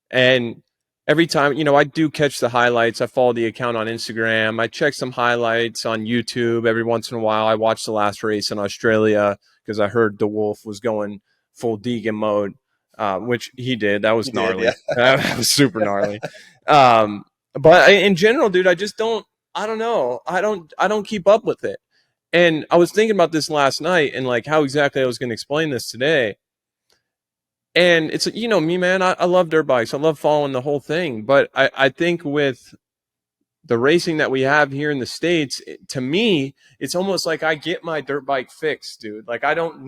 And every time, I do catch the highlights. I follow the account on Instagram. I check some highlights on YouTube every once in a while. I watched the last race in Australia because I heard the Wolf was going full Deegan mode, which he did. That was gnarly. Yeah. That was super gnarly. But in general, dude, I don't know. I don't keep up with it. And I was thinking about this last night and like how exactly I was going to explain this today. And it's, me, man, I love dirt bikes. I love following the whole thing. But I think with the racing that we have here in the States, to me, it's almost like I get my dirt bike fixed, dude. Like I don't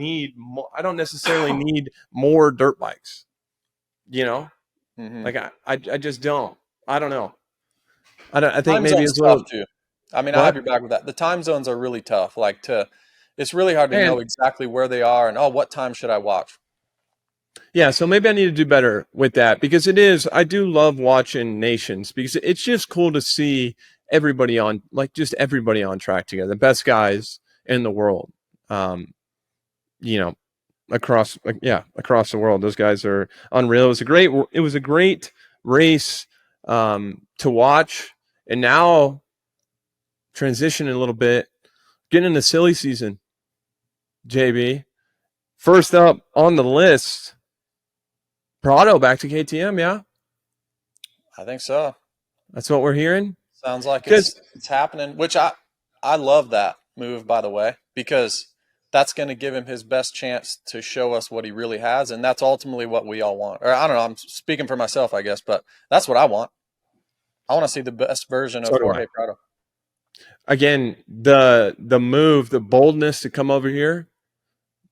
necessarily need more dirt bikes, Mm-hmm. Like I just don't. I don't know. I think Time maybe zone's it's a little tough too. I mean, What? I have your back with that. The time zones are really tough. It's really hard to Man. know exactly where they are and, what time should I watch? Yeah, so maybe I need to do better with that, because I do love watching nations, because it's just cool to see everybody on track together, the best guys in the world, across the world. Those guys are unreal. It was a great race to watch. And now transitioning a little bit, getting into silly season, JB. First up on the list, Prado back to KTM, yeah? I think so. That's what we're hearing? Sounds like it's happening, which I love that move, by the way, because that's going to give him his best chance to show us what he really has, and that's ultimately what we all want. Or I don't know, I'm speaking for myself, I guess, but that's what I want. I want to see the best version of Jorge Prado. Again, the move, the boldness to come over here,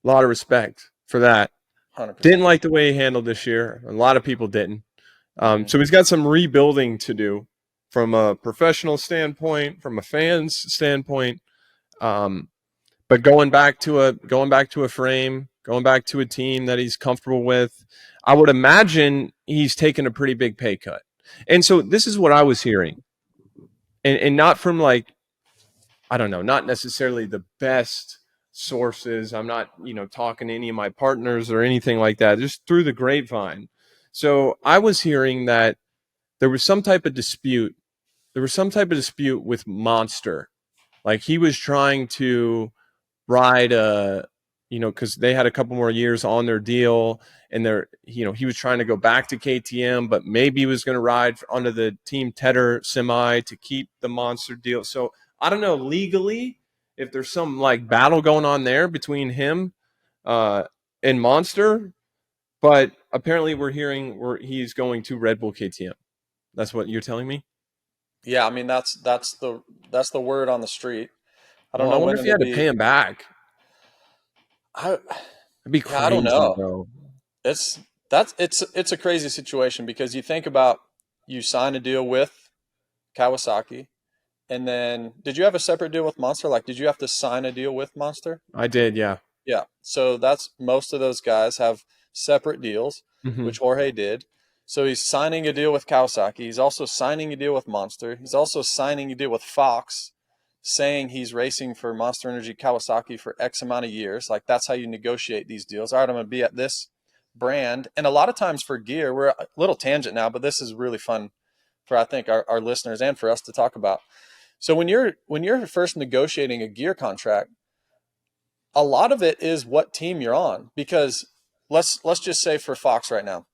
a lot of respect for that. 100%. Didn't like the way he handled this year. A lot of people didn't. So he's got some rebuilding to do from a professional standpoint, from a fan's standpoint. But going back to a frame, going back to a team that he's comfortable with, I would imagine he's taken a pretty big pay cut. And so this is what I was hearing, and not from not necessarily the best sources. I'm not, talking to any of my partners or anything like that, just through the grapevine. So I was hearing that there was some type of dispute. With Monster. Like he was trying to ride because they had a couple more years on their deal, and he was trying to go back to KTM, but maybe he was going to ride under the Team Tedder semi to keep the Monster deal. So I don't know legally if there's some like battle going on there between him and Monster, but apparently we're hearing he's going to Red Bull KTM. That's what you're telling me? Yeah, I mean that's the word on the street. I don't know. I wonder if you had to pay him back. It'd be crazy. I don't know. Bro. It's a crazy situation, because you think about, you sign a deal with Kawasaki, and then did you have a separate deal with Monster? Like, did you have to sign a deal with Monster? I did, yeah. Yeah. So that's, most of those guys have separate deals, Mm-hmm. which Jorge did. So he's signing a deal with Kawasaki. He's also signing a deal with Monster. He's also signing a deal with Fox, saying he's racing for Monster Energy Kawasaki for X amount of years. Like, that's how you negotiate these deals. All right, I'm going to be at this brand. And a lot of times for gear, we're a little tangent now, but this is really fun for, I think, our listeners and for us to talk about. So when you're first negotiating a gear contract, a lot of it is what team you're on, because let's just say for Fox right now,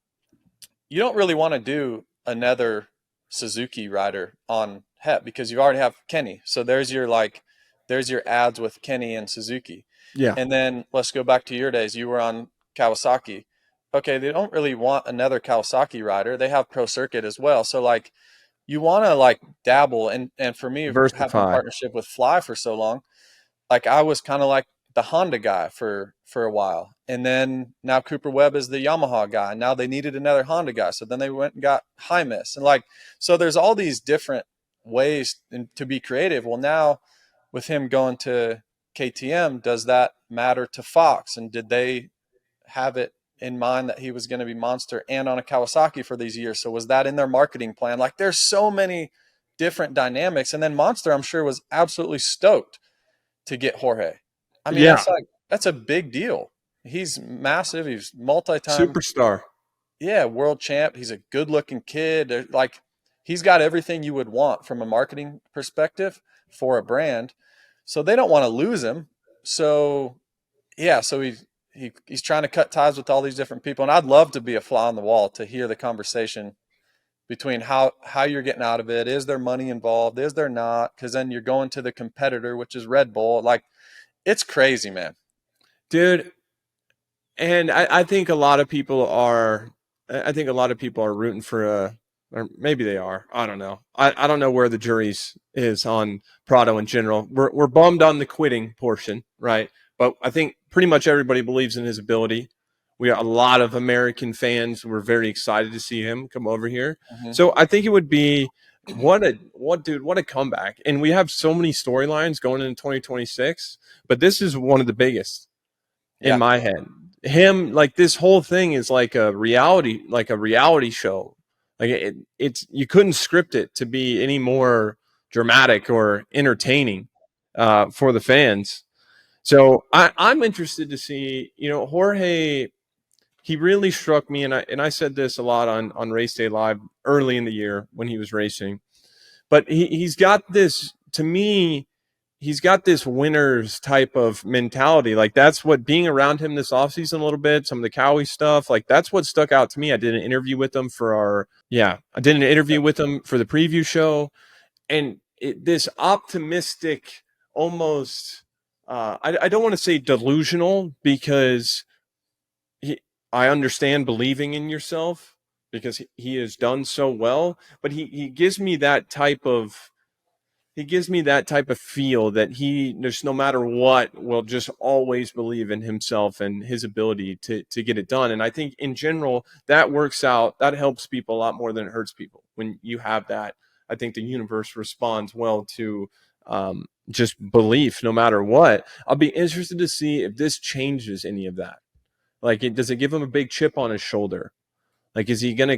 you don't really want to do another Suzuki rider on HEP because you already have Kenny. So there's your ads with Kenny and Suzuki. Yeah. And then let's go back to your days. You were on Kawasaki. Okay, they don't really want another Kawasaki rider. They have Pro Circuit as well. So like you want to like dabble, and for me having a Diversify. partnership with Fly for so long, like I was kind of like the Honda guy for a while. And then now Cooper Webb is the Yamaha guy. Now they needed another Honda guy. So then they went and got Hymus. And like, so there's all these different ways to be creative. Well, now with him going to KTM, does that matter to Fox? And did they have it in mind that he was going to be Monster and on a Kawasaki for these years? So was that in their marketing plan? Like there's so many different dynamics. And then Monster, I'm sure, was absolutely stoked to get Jorge. I mean, Yeah. that's a big deal. He's massive. He's multi-time Superstar. yeah, world champ. He's a good-looking kid. Like he's got everything you would want from a marketing perspective for a brand. So they don't want to lose him. So yeah, so he's trying to cut ties with all these different people, and I'd love to be a fly on the wall to hear the conversation between how you're getting out of it. Is there money involved? Is there not? Because then you're going to the competitor, which is Red Bull. Like it's crazy, man. Dude. And I think a lot of people are rooting for or maybe they are. I don't know. I don't know where the jury's is on Prado in general. We're bummed on the quitting portion, right? But I think pretty much everybody believes in his ability. We got a lot of American fans. We're very excited to see him come over here. Mm-hmm. So I think it would be what a comeback. And we have so many storylines going into 2026, but this is one of the biggest in my head. Him, like this whole thing is like a reality show. Like it's you couldn't script it to be any more dramatic or entertaining for the fans. So I'm interested to see, Jorge. He really struck me, and I said this a lot on Race Day Live early in the year when he was racing. But he's got this, to me, he's got this winner's type of mentality. Like that's what being around him this offseason a little bit, some of the Cowie stuff, like that's what stuck out to me. I did an interview with him for the preview show. And this optimistic, almost, I don't want to say delusional because I understand believing in yourself because he has done so well, but he gives me that type of feel that he just no matter what will just always believe in himself and his ability to get it done. And I think in general that works out. That helps people a lot more than it hurts people. When you have that, I think the universe responds well to just belief no matter what. I'll be interested to see if this changes any of that. Like, does it give him a big chip on his shoulder? Like, is he gonna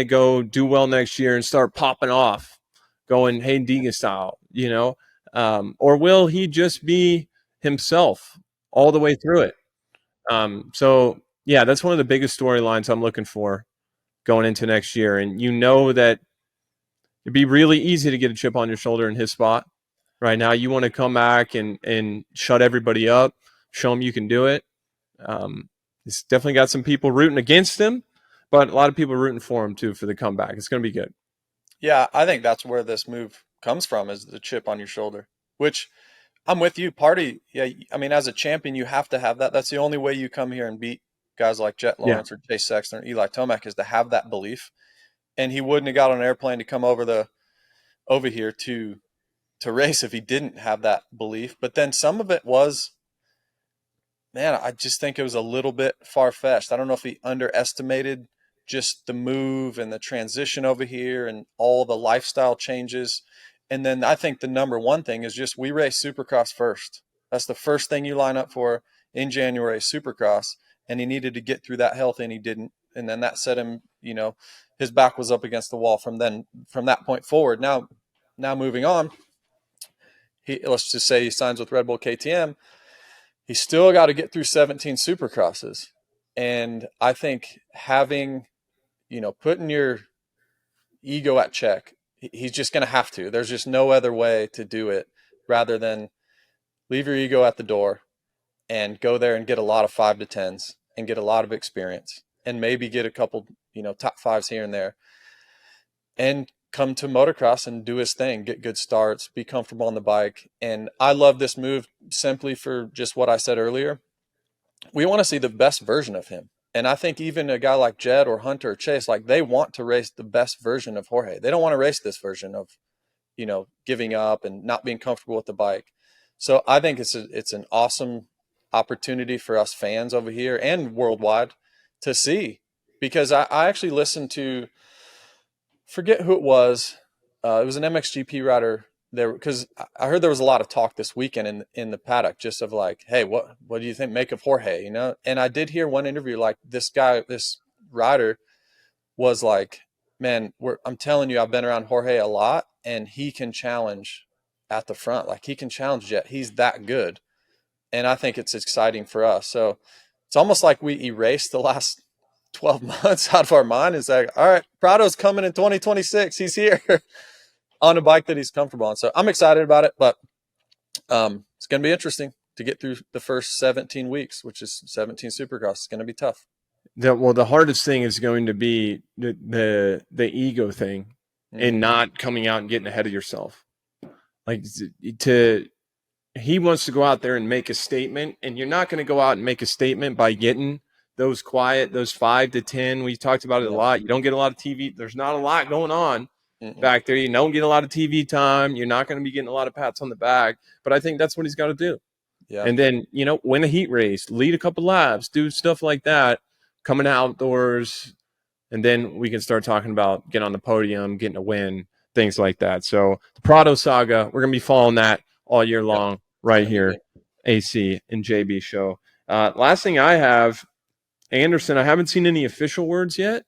go do well next year and start popping off, going, hey, Deegan style, or will he just be himself all the way through it? So yeah, that's one of the biggest storylines I'm looking for going into next year. And that it'd be really easy to get a chip on your shoulder in his spot right now. You want to come back and shut everybody up, show him you can do it. He's definitely got some people rooting against him, but a lot of people rooting for him too for the comeback. It's going to be good. Yeah, I think that's where this move comes from, is the chip on your shoulder, which I'm with you. Yeah, I mean, as a champion, you have to have that. That's the only way you come here and beat guys like Jet Lawrence or Chase Sexton or Eli Tomac, is to have that belief. And he wouldn't have got on an airplane to come over here to race if he didn't have that belief. But then some of it was, man, I just think it was a little bit far-fetched. I don't know if he underestimated just the move and the transition over here and all the lifestyle changes. And then I think the number one thing is just we race Supercross first. That's the first thing you line up for in January, Supercross. And he needed to get through that health, and he didn't. And then that set him, his back was up against the wall from that point forward. Now moving on, let's just say he signs with Red Bull KTM. He's still got to get through 17 Supercrosses. And I think putting your ego at check, he's just going to have to. There's just no other way to do it rather than leave your ego at the door and go there and get a lot of 5 to 10s and get a lot of experience and maybe get a couple, top fives here and there, and come to motocross and do his thing, get good starts, be comfortable on the bike. And I love this move simply for just what I said earlier. We want to see the best version of him. And I think even a guy like Jed or Hunter or Chase, like, they want to race the best version of Jorge. They don't want to race this version of, giving up and not being comfortable with the bike. So I think it's an awesome opportunity for us fans over here and worldwide to see, because I actually listened to, forget who it was. It was an MXGP rider there, because I heard there was a lot of talk this weekend in the paddock, just of like, hey, what do you make of Jorge? And I did hear one interview, like, this rider was like, man, I'm telling you, I've been around Jorge a lot, and he can challenge at the front. Like, he can challenge Jet. He's that good. And I think it's exciting for us. So it's almost like we erased the last 12 months out of our mind. It's like, all right, Prado's coming in 2026. He's here on a bike that he's comfortable on. So I'm excited about it, but it's going to be interesting to get through the first 17 weeks, which is 17 Supercross. It's going to be tough. The hardest thing is going to be the ego thing, and not coming out and getting ahead of yourself. Like, he wants to go out there and make a statement, and you're not going to go out and make a statement by getting those 5 to 10. We talked about it a lot. You don't get a lot of TV. There's not a lot going on back there. You don't get a lot of TV time. You're not going to be getting a lot of pats on the back, but I think that's what he's got to do. Yeah. And then, win a heat race, lead a couple laps, do stuff like that, coming outdoors, and then we can start talking about getting on the podium, getting a win, things like that. So the Prado saga, we're going to be following that all year long right here, AC and JB show. Last thing I have, Anderson, I haven't seen any official words yet,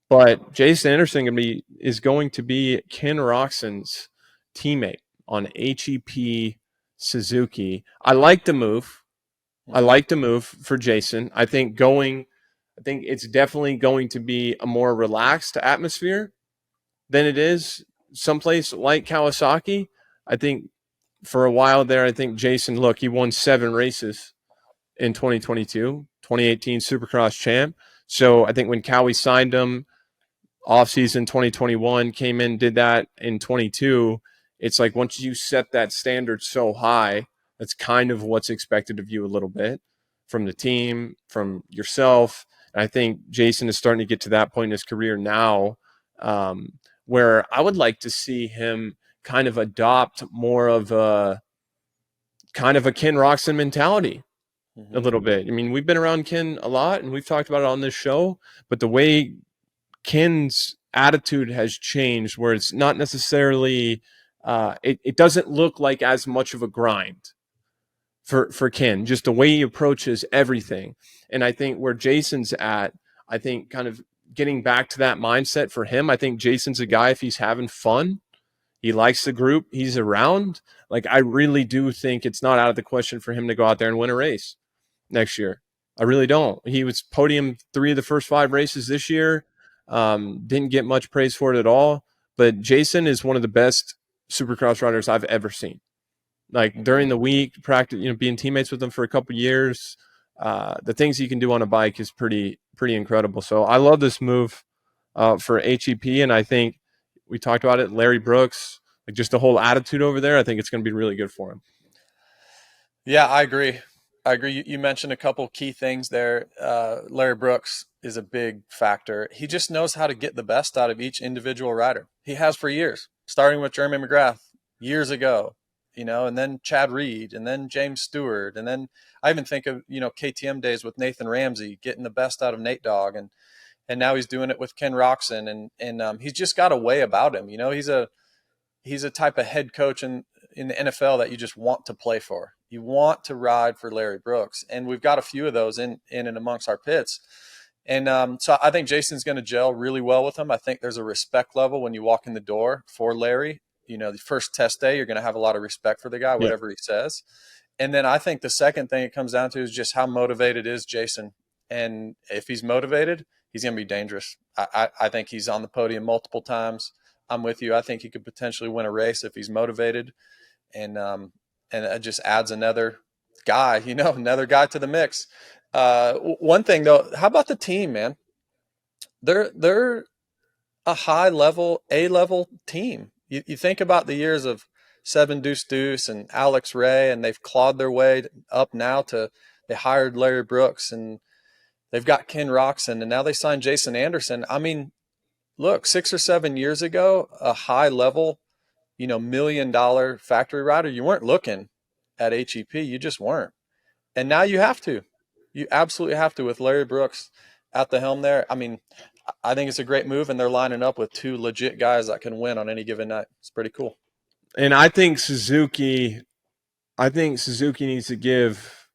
but Jason Anderson is going to be Ken Roczen's teammate on HEP Suzuki. I like the move. I like the move for Jason. I think it's definitely going to be a more relaxed atmosphere than it is someplace like Kawasaki. I think for a while there, I think Jason, look, he won 7 races in 2022, 2018 Supercross champ. So I think when Cowie signed him, offseason 2021, came in, did that in 22, it's like once you set that standard so high, that's kind of what's expected of you a little bit from the team, from yourself. And I think Jason is starting to get to that point in his career now, where I would like to see him kind of adopt more of a kind of a Ken Roczen mentality a little bit. I mean, we've been around Ken a lot and we've talked about it on this show, but the way Ken's attitude has changed, where it's not necessarily, it doesn't look like as much of a grind for Ken, just the way he approaches everything. And I think where Jason's at, I think kind of getting back to that mindset for him, I think Jason's a guy, if he's having fun, he likes the group he's around. Like, I really do think it's not out of the question for him to go out there and win a race next year. I really don't. He was podium 3 of the first 5 races this year. Didn't get much praise for it at all. But Jason is one of the best Supercross riders I've ever seen. Like, during the week, practice, being teammates with him for a couple years, the things he can do on a bike is pretty incredible. So I love this move for HEP, and I think we talked about it. Larry Brooks, like, just the whole attitude over there, I think it's going to be really good for him. Yeah, I agree. You mentioned a couple key things there. Larry Brooks is a big factor. He just knows how to get the best out of each individual rider. He has for years, starting with Jeremy McGrath years ago, and then Chad Reed, and then James Stewart. And then I even think of, KTM days with Nathan Ramsey, getting the best out of Nate Dogg. And now he's doing it with Ken Roczen. And he's just got a way about him. He's a type of head coach in the NFL that you just want to play for. You want to ride for Larry Brooks. And we've got a few of those in and amongst our pits. And so I think Jason's going to gel really well with him. I think there's a respect level when you walk in the door for Larry. The first test day, you're going to have a lot of respect for the guy, whatever he says. And then I think the second thing it comes down to is just how motivated is Jason. And if he's motivated, he's going to be dangerous. I think he's on the podium multiple times. I'm with you. I think he could potentially win a race if he's motivated. And it just adds another guy, another guy to the mix. One thing, though, how about the team, man? they're a high level, A-level team. You think about the years of Seven Deuce Deuce and Alex Ray, and they've clawed their way up now to they hired Larry Brooks, and they've got Ken Roxon, and now they signed Jason Anderson. I mean, look, 6 or 7 years ago, a high level, $1 million factory rider, you weren't looking at HEP. You just weren't. And now you have to. You absolutely have to with Larry Brooks at the helm there. I mean, I think it's a great move, and they're lining up with 2 legit guys that can win on any given night. It's pretty cool. And I think Suzuki needs to give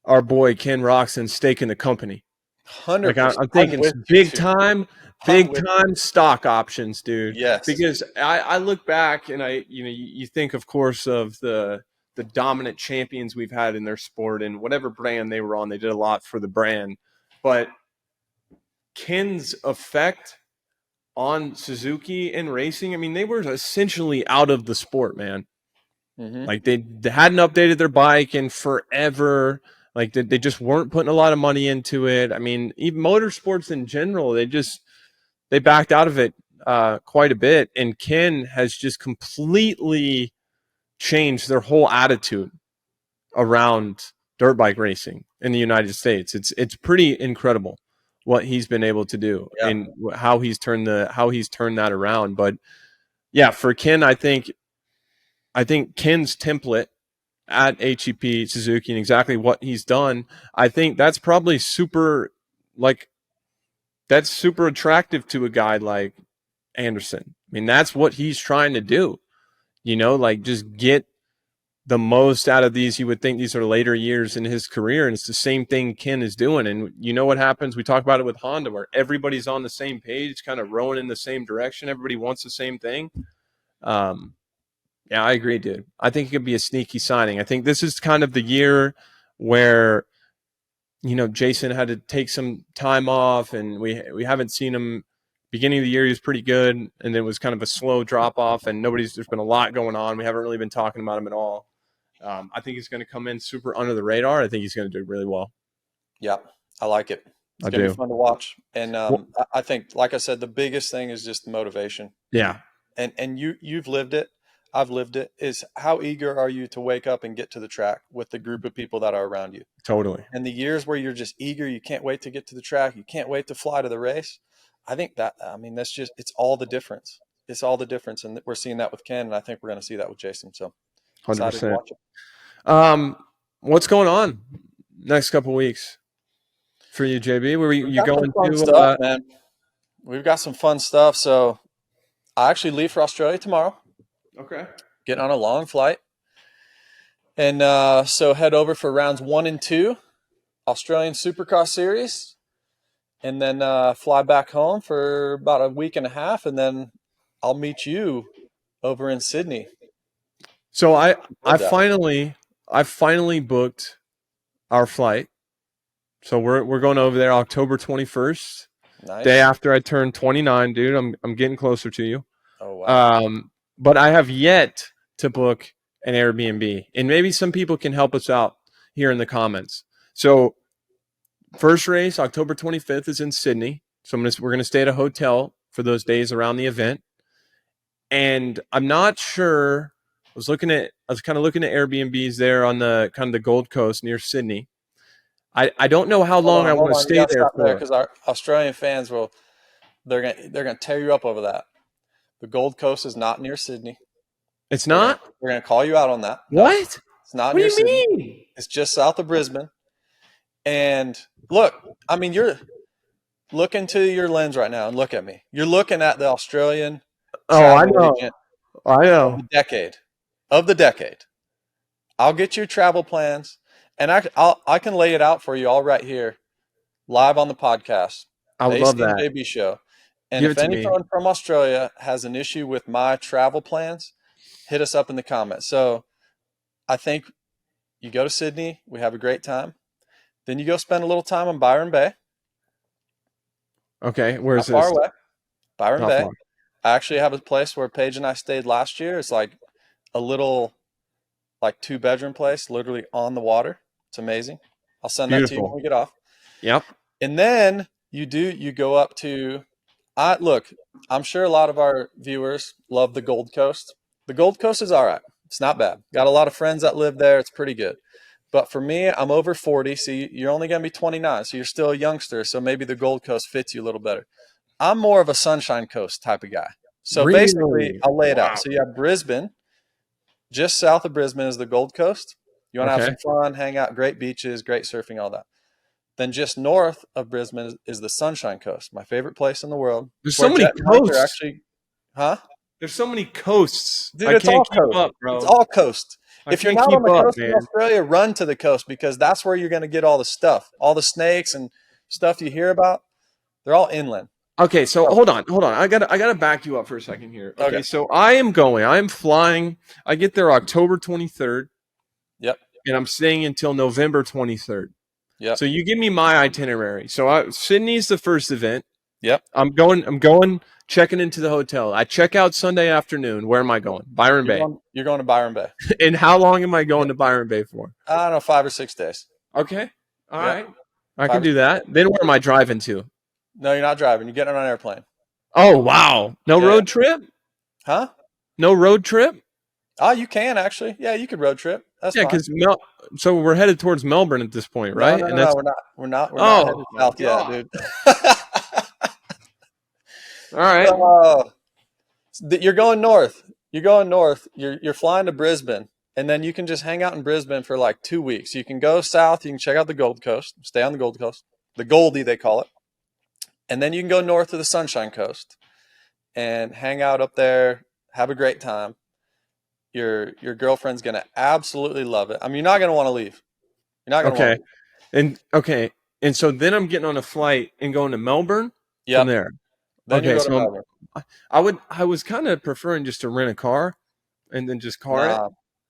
our boy Ken Roxon stake in the company. 100%. Like I'm thinking big time stock options, dude. Yes. Because I look back and you think, of course, of the dominant champions we've had in their sport and whatever brand they were on, they did a lot for the brand. But Ken's effect on Suzuki and racing, I mean, they were essentially out of the sport, man. Mm-hmm. Like they hadn't updated their bike in forever. Like they just weren't putting a lot of money into it. I mean, even motorsports in general, they backed out of it quite a bit. And Ken has just completely changed their whole attitude around dirt bike racing in the United States. It's pretty incredible what he's been able to do and how he's turned that around. But yeah, for Ken, I think Ken's template at HEP Suzuki and exactly what he's done, I think that's probably super attractive to a guy like Anderson. I mean, that's what he's trying to do, like just get the most out of these. You would think these are later years in his career, and it's the same thing Ken is doing. And you know what happens? We talk about it with Honda, where everybody's on the same page, kind of rowing in the same direction. Everybody wants the same thing. Yeah, I agree, dude. I think it could be a sneaky signing. I think this is kind of the year where, Jason had to take some time off, and we haven't seen him. Beginning of the year, he was pretty good, and then it was kind of a slow drop off, and there's been a lot going on. We haven't really been talking about him at all. I think he's going to come in super under the radar. I think he's going to do really well. Yeah, I like it. It's going to be fun to watch. And I think, like I said, the biggest thing is just the motivation. Yeah. And you've lived it. I've lived it. Is how eager are you to wake up and get to the track with the group of people that are around you? Totally. And the years where you're just eager, you can't wait to get to the track. You can't wait to fly to the race. I think it's all the difference. It's all the difference. And we're seeing that with Ken, and I think we're going to see that with Jason. So 100%. What's going on next couple of weeks for you, JB? Where you going to? Stuff, man. We've got some fun stuff. So I actually leave for Australia tomorrow. Okay. Getting on a long flight. And so head over for rounds 1 and 2, Australian Supercross Series. And then fly back home for about a week and a half. And then I'll meet you over in Sydney. So I finally booked our flight. So we're going over there October 21st. Nice. Day after I turn 29, dude. I'm getting closer to you. Oh wow. But I have yet to book an Airbnb, and maybe some people can help us out here in the comments. So first race, October 25th, is in Sydney. So we're going to stay at a hotel for those days around the event. And I'm not sure. I was kind of looking at Airbnbs there on the kind of the Gold Coast near Sydney. I don't know how long I want to stay there for. Because our Australian fans they're gonna tear you up over that. The Gold Coast is not near Sydney. It's not? We're gonna call you out on that. What? It's not what near do you Sydney. mean? It's just south of Brisbane. And look, I mean, you're look into your lens right now and look at me. You're looking at the Australian travel agent of the decade. I'll get you travel plans, and I can lay it out for you all right here, live on the podcast. I would love that. JB show. And if anyone from Australia has an issue with my travel plans, hit us up in the comments. So I think you go to Sydney, we have a great time. Then you go spend a little time on Byron Bay. Okay, where is this? Far away. Byron Bay. Far? I actually have a place where Paige and I stayed last year. It's like a little, 2-bedroom place, literally on the water. It's amazing. I'll send that to you when we get off. Yep. And then you go up to Look, I'm sure a lot of our viewers love the Gold Coast. The Gold Coast is all right. It's not bad. Got a lot of friends that live there. It's pretty good. But for me, I'm over 40, so you're only going to be 29, so you're still a youngster, so maybe the Gold Coast fits you a little better. I'm more of a Sunshine Coast type of guy. So basically, Really? I'll lay it Wow. out. So you have Brisbane. Just south of Brisbane is the Gold Coast. You want to have Okay. some fun, hang out, great beaches, great surfing, all that. Then just north of Brisbane is the Sunshine Coast, my favorite place in the world. There's where so many Jet and Mike are coasts. actually, huh? There's so many coasts. Dude, I it's all can't keep coast. up, bro. It's all coast. I If you're can't not on keep the up, coast in man. Australia, run to the coast because that's where you're going to get all the stuff. All the snakes and stuff you hear about, they're all inland. Okay, so hold on. I gotta back you up for a second here. Okay, Okay. so I am flying. I get there October 23rd. Yep. And I'm staying until November 23rd. Yep. So you give me my itinerary. So Sydney's the first event. Yep. I'm going, checking into the hotel. I check out Sunday afternoon. Where am I going? Byron Bay. You're going to Byron Bay. And how long am I going to Byron Bay for? I don't know, 5 or 6 days. Okay. All Yeah. right. I can do that. Then where am I driving to? No, you're not driving. You're getting on an airplane. Oh, wow. No Yeah. road trip? Huh? No road trip? Oh, you can actually. Yeah, you could road trip. That's Yeah, fine. because so we're headed towards Melbourne at this point, right? No, And no, that's we're not. We're not Oh, headed south yet, God. dude. all right. Oh, you're going north. You're going north. You're flying to Brisbane, and then you can just hang out in Brisbane for like 2 weeks. You can go south. You can check out the Gold Coast. Stay on the Gold Coast, the Goldie they call it, and then you can go north to the Sunshine Coast and hang out up there. Have a great time. Your girlfriend's gonna absolutely love it. I mean, you're not gonna want to leave. You're not gonna want to leave. And so then I'm getting on a flight and going to Melbourne Yep. from there. Then you Okay, go to so Melbourne. I was kind of preferring just to rent a car and then just car it.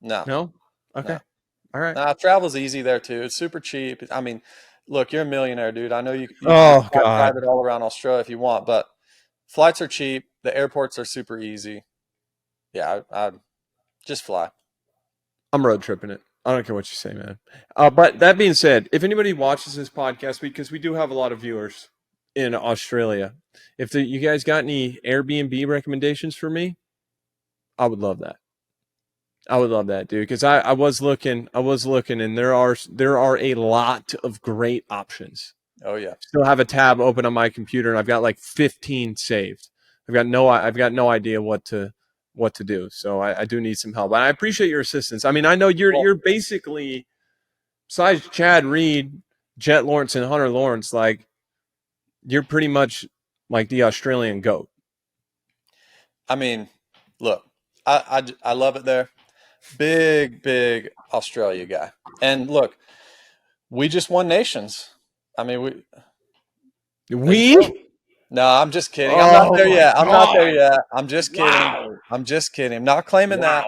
No. No? Okay. No. All right. Travel's easy there too. It's super cheap. I mean, look, you're a millionaire, dude. I know you Oh, can fly God. private all around Australia if you want, but flights are cheap. The airports are super easy. Yeah, I'd just fly. I'm road tripping it. I don't care what you say, man. But that being said, if anybody watches this podcast, because we do have a lot of viewers in Australia, if you guys got any Airbnb recommendations for me, I would love that. I would love that, dude. Because I was looking, and there are a lot of great options. Oh yeah. Still have a tab open on my computer, and I've got like 15 saved. I've got no idea what to do. So I do need some help. And I appreciate your assistance. I mean, I know you're basically, besides Chad Reed, Jet Lawrence, and Hunter Lawrence, like you're pretty much like the Australian GOAT. I mean, look, I love it there. Big Australia guy. And look, we just won nations. I mean, No, I'm just kidding. I'm not there yet. I'm just kidding. Wow. I'm just kidding. I'm not claiming that.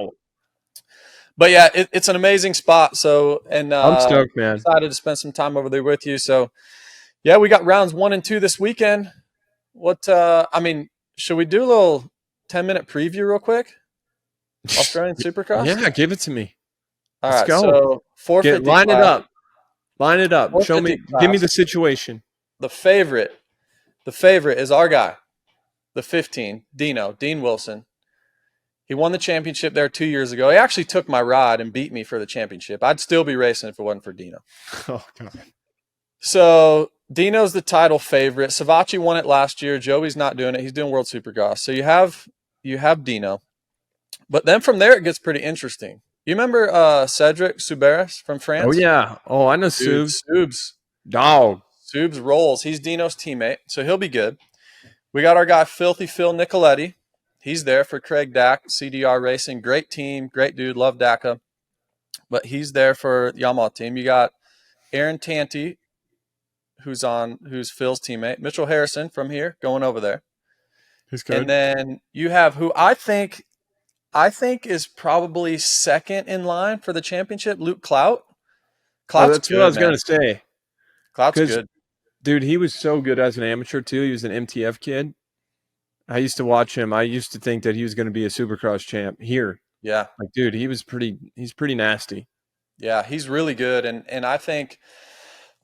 But yeah, it's an amazing spot. So, and I'm stoked, man. Excited to spend some time over there with you. So, yeah, we got rounds 1 and 2 this weekend. I mean, should we do a little 10-minute preview real quick? Australian Supercross? Yeah, give it to me. All Let's right. go. So, 450. Line it up. Line it up. Show me. 450 Give me class. the situation. The favorite is our guy, the 15, Dean Wilson. He won the championship there 2 years ago. He actually took my ride and beat me for the championship. I'd still be racing if it wasn't for Dino. Oh, God. So Dino's the title favorite. Savachi won it last year. Joey's not doing it. He's doing World Supercross. So you have Dino. But then from there, it gets pretty interesting. You remember Cedric Souberas from France? Oh, yeah. Oh, I know Dude, Subs. Dog. Dog. Subs rolls. He's Dino's teammate, so he'll be good. We got our guy, Filthy Phil Nicoletti. He's there for Craig Dack, CDR Racing. Great team, great dude. Love DACA. But he's there for the Yamaha team. You got Aaron Tanti, who's Phil's teammate. Mitchell Harrison from here, going over there. Who's good? And then you have who I think is probably second in line for the championship, Luke Clout. Clout's that's what I was going to say. Clout's good. Dude, he was so good as an amateur, too. He was an MTF kid. I used to watch him. I used to think that he was going to be a Supercross champ here. Yeah. Like, dude, he's pretty nasty. Yeah, he's really good. And I think,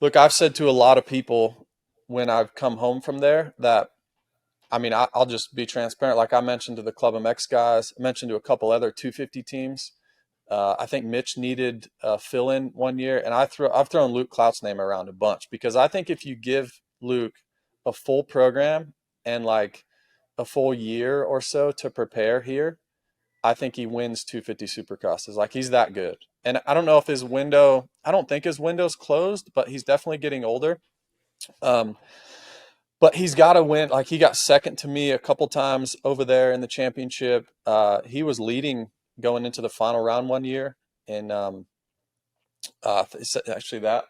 look, I've said to a lot of people when I've come home from there that I mean, I'll just be transparent. Like I mentioned to the Club MX guys, I mentioned to a couple other 250 teams. I think Mitch needed a fill-in one year, and I've thrown Luke Clout's name around a bunch because I think if you give Luke a full program and like a full year or so to prepare here, I think he wins 250 Supercrosses. Like he's that good. And I don't know if I don't think his window's closed, but he's definitely getting older. But he's got to win. Like he got second to me a couple times over there in the championship. He was leading going into the final round one year. And it's actually that.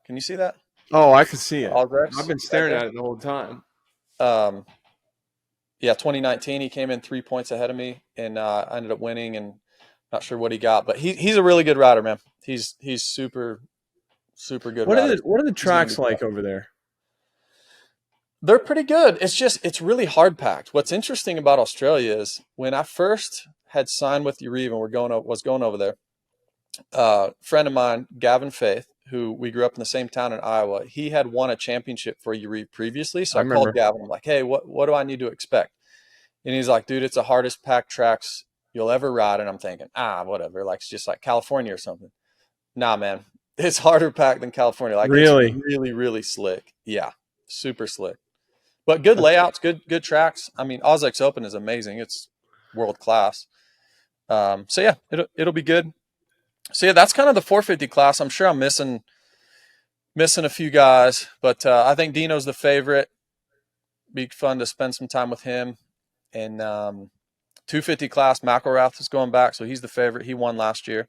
Can you see that? Oh, I can see it. Progress. I've been staring at it the whole time. Yeah, 2019, he came in 3 points ahead of me, and I ended up winning, and not sure what he got, but he's a really good rider, man. He's super, super good rider. What are the tracks like over there? They're pretty good. It's really hard packed. What's interesting about Australia is when I first had signed with Uribe and was going over there, a friend of mine, Gavin Faith, who we grew up in the same town in Iowa, he had won a championship for Uribe previously. So I called Gavin. I'm like, hey, what do I need to expect? And he's like, dude, it's the hardest packed tracks you'll ever ride. And I'm thinking, whatever. Like, it's just like California or something. Nah, man, it's harder packed than California. Like, really? It's really, really slick. Yeah, super slick. But good layouts, good tracks. I mean, OzX Open is amazing. It's world class. So yeah, it'll be good. So yeah, that's kind of the 450 class. I'm sure I'm missing a few guys, but I think Dino's the favorite. Be fun to spend some time with him. And 250 class, McElrath is going back, so he's the favorite. He won last year,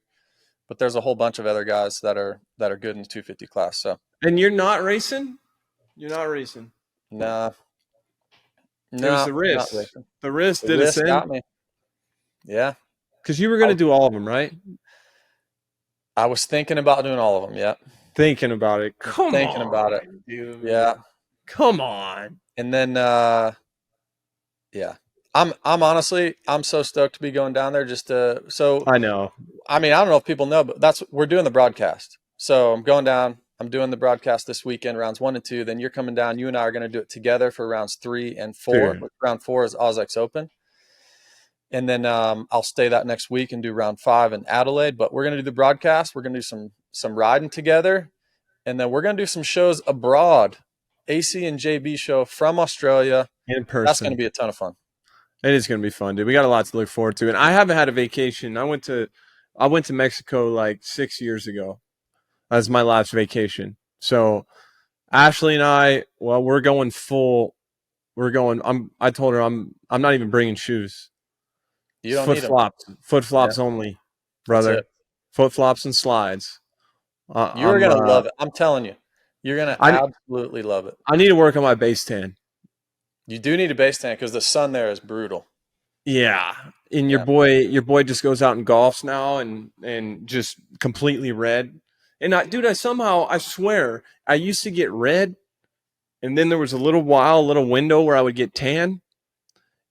but there's a whole bunch of other guys that are good in the 250 class. So. And you're not racing? You're not racing? Nah. It was the wrist. The wrist did us in. Got me. Yeah. Because you were going to do all of them, right? I was thinking about doing all of them. Yeah. Thinking about it. Thinking about it, dude. Yeah. Come on. And then, yeah, I'm honestly, I'm so stoked to be going down there just to, so. I know. I mean, I don't know if people know, but we're doing the broadcast. So I'm going down. I'm doing the broadcast this weekend, rounds 1 and 2. Then you're coming down. You and I are going to do it together for rounds 3 and 4. Round 4 is OzX Open. And then I'll stay that next week and do round 5 in Adelaide. But we're going to do the broadcast. We're going to do some riding together. And then we're going to do some shows abroad. AC and JB show from Australia. In person. That's going to be a ton of fun. It is going to be fun, dude. We got a lot to look forward to. And I haven't had a vacation. I went to Mexico like 6 years ago. As my last vacation. So Ashley and I, well, we're going full. I told her I'm not even bringing shoes. You don't foot need flops. Them. Foot flops only, brother. Foot flops and slides. You're going to love it. I'm telling you. You're going to absolutely love it. I need to work on my base tan. You do need a base tan because the sun there is brutal. Yeah. And your boy just goes out and golfs now and just completely red. And I swear, I used to get red, and then there was a little window where I would get tan,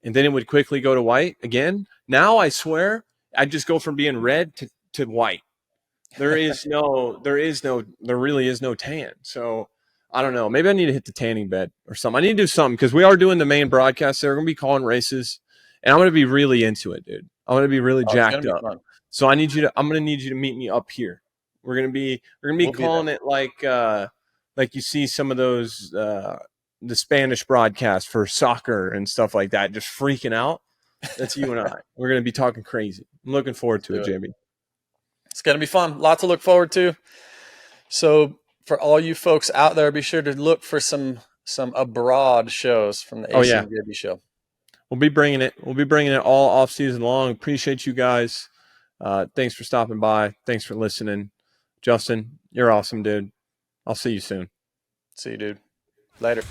and then it would quickly go to white again. Now I swear, I just go from being red to white. There really is no tan. So I don't know. Maybe I need to hit the tanning bed or something. I need to do something because we are doing the main broadcast. They're going to be calling races, and I'm going to be really into it, dude. I'm going to be really jacked up. Fun. So I'm going to need you to meet me up here. We're gonna be calling it like you see some of those the Spanish broadcasts for soccer and stuff like that, just freaking out. That's you and I. We're gonna be talking crazy. I'm looking forward to it, Jamie. It's gonna be fun. Lot to look forward to. So for all you folks out there, be sure to look for some abroad shows from the AC and JB show. We'll be bringing it. All off season long. Appreciate you guys. Thanks for stopping by. Thanks for listening. Justin, you're awesome, dude. I'll see you soon. See you, dude. Later.